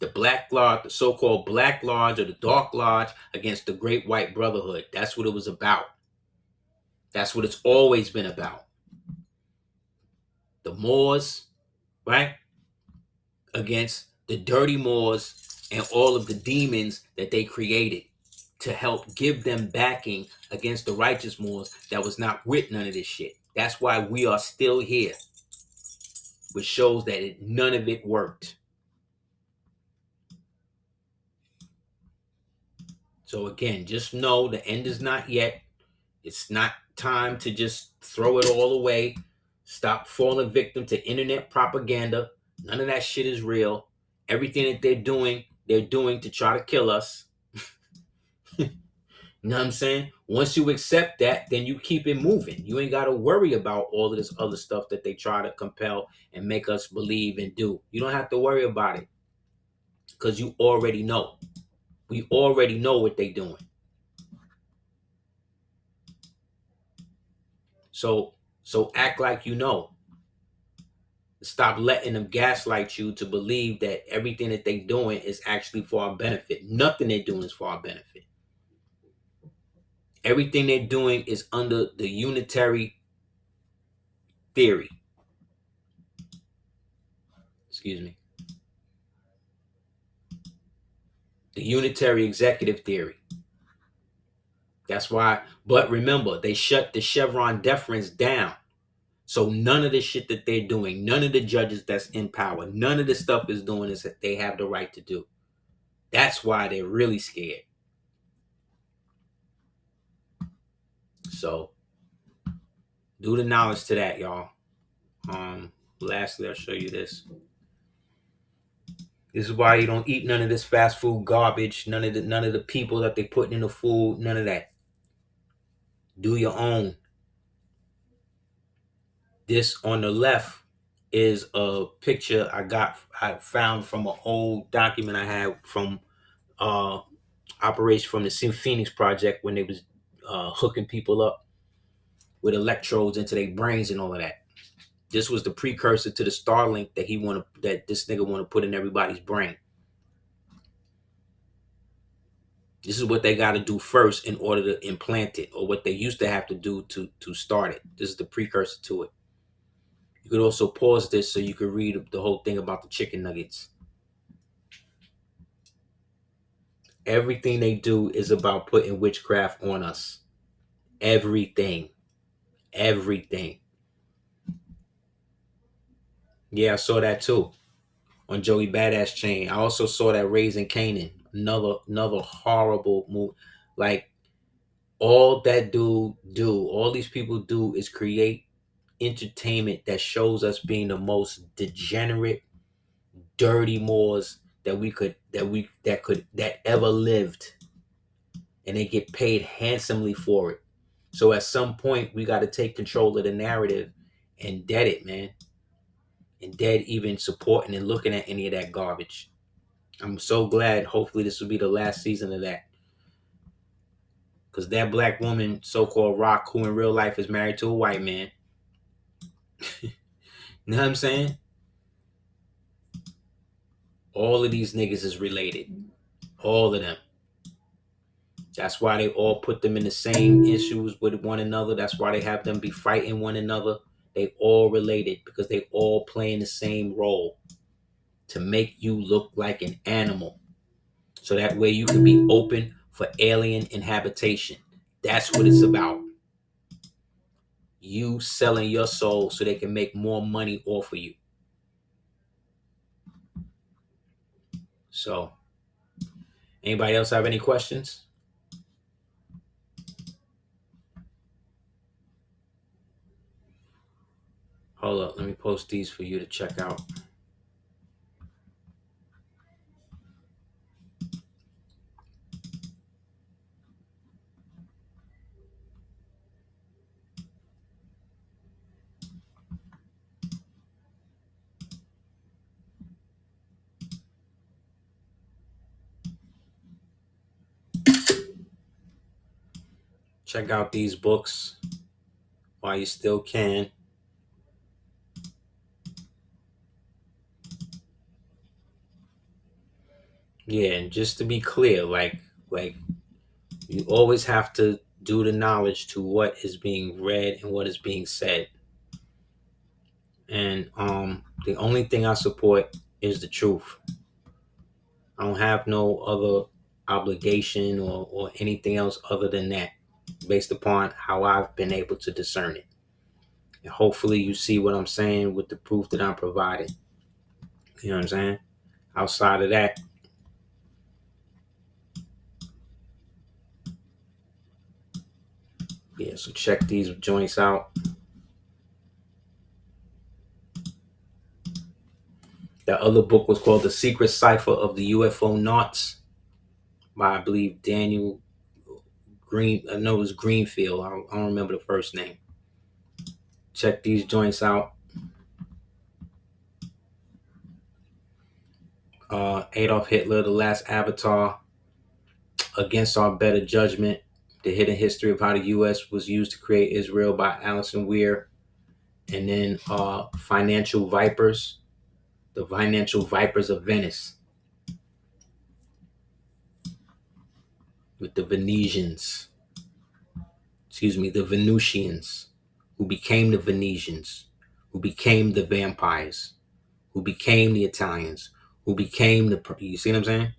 The Black Lodge, the so-called Black Lodge or the Dark Lodge against the Great White Brotherhood. That's what it was about. That's what it's always been about. The Moors, right? Against the dirty Moors and all of the demons that they created to help give them backing against the righteous Moors that was not with none of this shit. That's why we are still here, which shows that none of it worked. So again, just know the end is not yet. It's not time to just throw it all away. Stop falling victim to internet propaganda. None of that shit is real. Everything that they're doing to try to kill us. You know what I'm saying? Once you accept that, then you keep it moving. You ain't got to worry about all of this other stuff that they try to compel and make us believe and do. You don't have to worry about it because you already know. We already know what they're doing. So act like you know. Stop letting them gaslight you to believe that everything that they're doing is actually for our benefit. Nothing they're doing is for our benefit. Everything they're doing is under the unitary theory. Excuse me. The unitary executive theory. That's why, but remember, they shut the Chevron deference down. So none of the shit that they're doing, none of the judges that's in power, none of the stuff is doing is that they have the right to do. That's why they're really scared. So do the knowledge to that, y'all. Lastly, I'll show you this. This is why you don't eat none of this fast food garbage, none of the people that they putting in the food, none of that. Do your own. This on the left is a picture I found from an old document I had from operation from the Phoenix Project when they was hooking people up with electrodes into their brains and all of that. This was the precursor to the Starlink that this nigga want to put in everybody's brain. This is what they got to do first in order to implant it, or what they used to have to do to start it. This is the precursor to it. You could also pause this so you could read the whole thing about the chicken nuggets. Everything they do is about putting witchcraft on us. Everything. Everything. Yeah, I saw that too on Joey Badass Chain. I also saw that Raising Canaan. Another horrible move. Like, all that all these people do is create entertainment that shows us being the most degenerate, dirty Moors that ever lived, and they get paid handsomely for it. So at some point, we got to take control of the narrative and dead it, man, and dead even supporting and looking at any of that garbage. I'm so glad. Hopefully, this will be the last season of that, because that black woman, so-called Rock, who in real life is married to a white man. You know what I'm saying? All of these niggas is related. All of them. That's why they all put them in the same issues with one another. That's why they have them be fighting one another. They all related because they all playing the same role to make you look like an animal. So that way you can be open for alien inhabitation. That's what it's about. You selling your soul so they can make more money off of you. So, anybody else have any questions? Hold up, let me post these for you to check out. Check out these books while you still can. Yeah, and just to be clear, like you always have to do the knowledge to what is being read and what is being said. And the only thing I support is the truth. I don't have no other obligation or anything else other than that, based upon how I've been able to discern it. And hopefully you see what I'm saying with the proof that I'm providing. You know what I'm saying? Outside of that, yeah, so check these joints out. The other book was called The Secret Cipher of the UFO Nauts by, I believe, Daniel Green. I know it was Greenfield. I don't remember the first name. Check these joints out. Adolf Hitler, The Last Avatar, Against Our Better Judgment, The Hidden History of How the U.S. was Used to Create Israel by Alison Weir. And then Financial Vipers, The Financial Vipers of Venice, with the Venetians. The Venusians, who became the Venetians, who became the vampires, who became the Italians, who became you see what I'm saying?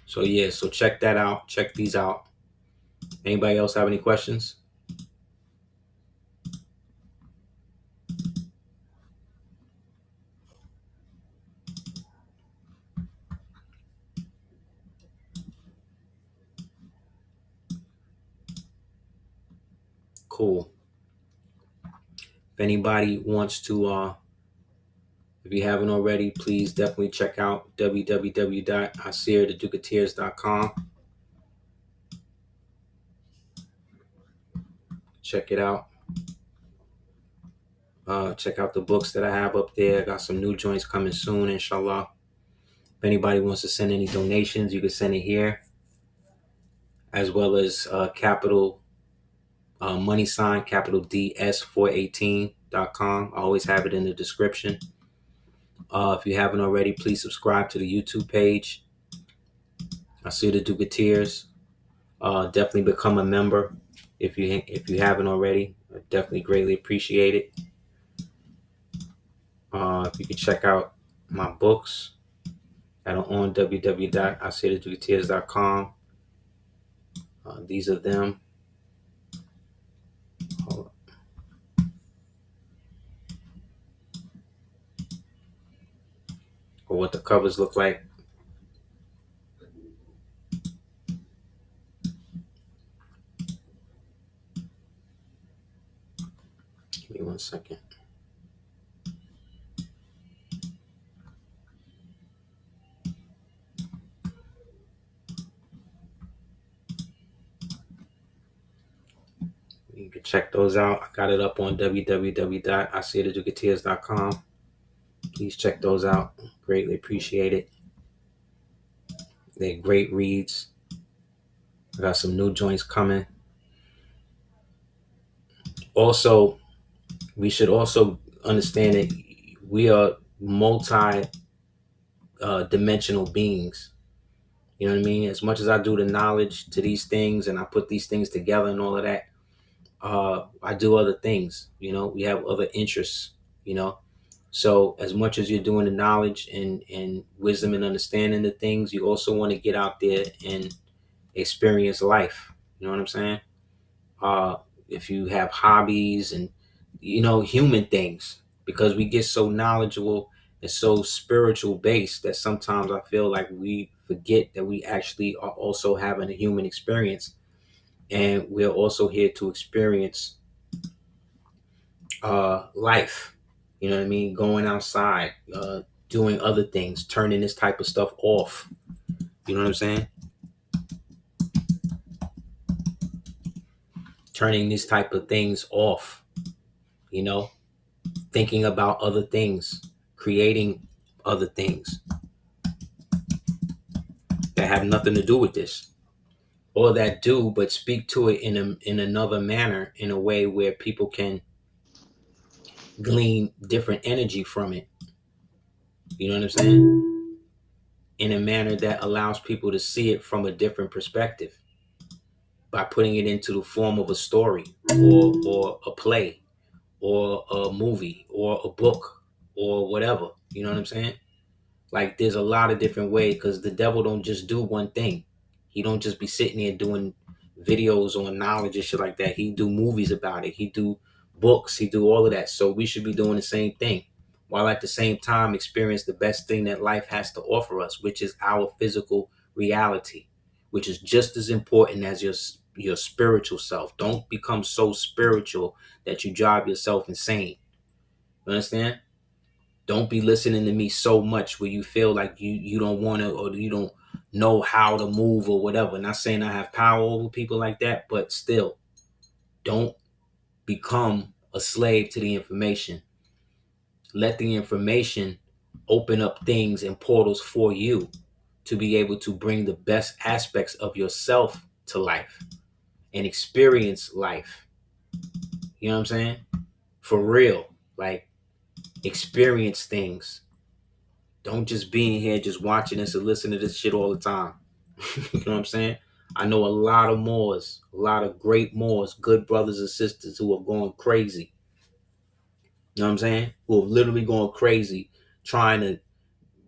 So yeah, so check that out. Check these out. Anybody else have any questions? Cool. If anybody wants to, if you haven't already, please definitely check out www.aseertheduketeers.com. Check it out. Check out the books that I have up there. I got some new joints coming soon, inshallah. If anybody wants to send any donations, you can send it here, as well as capital money sign capital DS418.com. I always have it in the description. If you haven't already, please subscribe to the YouTube page. Aseer the Dugateers. Definitely become a member if you haven't already. I definitely greatly appreciate it. If you can check out my books that are on www.aseerthedugateers.com. These are them. Hold on. Or what the covers look like. Give me 1 second. You can check those out. I got it up on www.aseerthedugateers.com. Please check those out. Greatly appreciate it. They're great reads. I got some new joints coming. Also, we should also understand that we are multi dimensional beings. You know what I mean? As much as I do the knowledge to these things and I put these things together and all of that, I do other things. You know, we have other interests, you know. So as much as you're doing the knowledge and wisdom and understanding the things, you also want to get out there and experience life. You know what I'm saying? uh, if you have hobbies and human things, because we get so knowledgeable and so spiritual based that sometimes I feel like we forget that we actually are also having a human experience, and we're also here to experience life. You know what I mean? Going outside, doing other things, turning this type of stuff off. You know what I'm saying? Turning these type of things off. You know, thinking about other things, creating other things that have nothing to do with this, or that do, but speak to it in another manner, in a way where people can glean different energy from it. You know what I'm saying? In a manner that allows people to see it from a different perspective by putting it into the form of a story, or a play, or a movie, or a book, or whatever. You know what I'm saying? Like, there's a lot of different ways, because the devil don't just do one thing. He don't just be sitting there doing videos on knowledge and shit like that. He do movies about it. He do books. He do all of that. So we should be doing the same thing, while at the same time experience the best thing that life has to offer us, which is our physical reality, which is just as important as your spiritual self. Don't become so spiritual that you drive yourself insane. You understand? Don't be listening to me so much where you feel like you don't want to, or you don't know how to move or whatever. Not saying I have power over people like that, but still, don't become a slave to the information. Let the information open up things and portals for you to be able to bring the best aspects of yourself to life and experience life. You know what I'm saying? For real. Like, experience things. Don't just be in here just watching this and listening to this shit all the time. You know what I'm saying? I know a lot of Moors, a lot of great Moors, good brothers and sisters who are going crazy. You know what I'm saying? Who are literally going crazy trying to,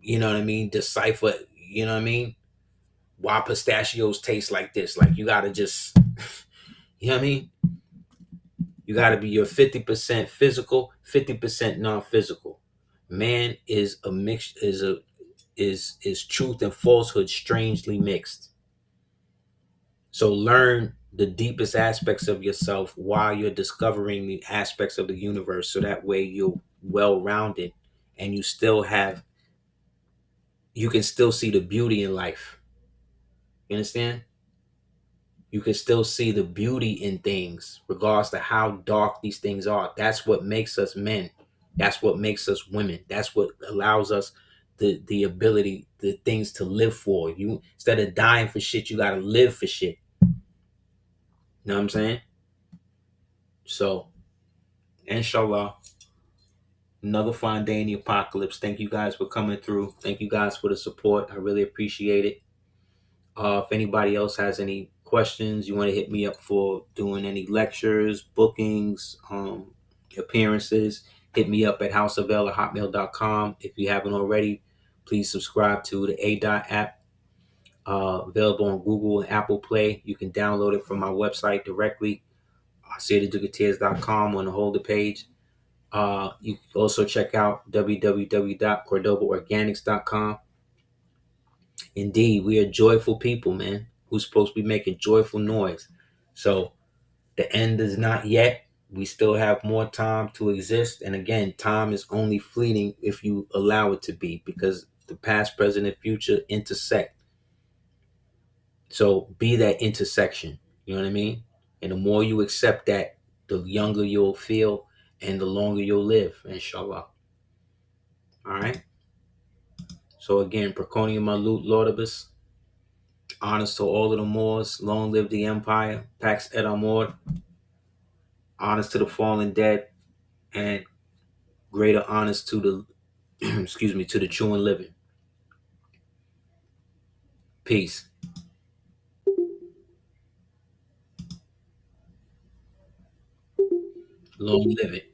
you know what I mean, decipher, you know what I mean? Why pistachios taste like this. Like, you got to just, you know what I mean? You got to be your 50% physical, 50% non-physical. Man is a mix, is truth and falsehood strangely mixed. So learn the deepest aspects of yourself while you're discovering the aspects of the universe, so that way you're well-rounded and you can still see the beauty in life. You understand? You can still see the beauty in things, regardless to how dark these things are. That's what makes us men. That's what makes us women. That's what allows us the ability, the things to live for. You, instead of dying for shit, you gotta live for shit. You know what I'm saying? So, inshallah, Another fine day in the apocalypse. Thank you guys for coming through. Thank you guys for the support. I really appreciate it. If anybody else has any questions, you want to hit me up for doing any lectures, bookings, appearances, hit me up at houseofel at hotmail.com. If you haven't already, please subscribe to the ADOT app, available on Google and Apple Play. You can download it from my website directly, aseertheducateers.com on the holder page. You can also check out www.cordobaorganics.com. Indeed, we are joyful people, man, who's supposed to be making joyful noise. So the end is not yet. We still have more time to exist. And again, time is only fleeting if you allow it to be, because the past, present, and future intersect. So be that intersection. You know what I mean? And the more you accept that, the younger you'll feel and the longer you'll live, inshallah. All right. So again, Proconium Malut Laudibus. Honors to all of the Moors. Long live the Empire. Pax et Amor. Honors to the fallen dead. And greater honors to the excuse me, to the true and living. Peace. Long live it.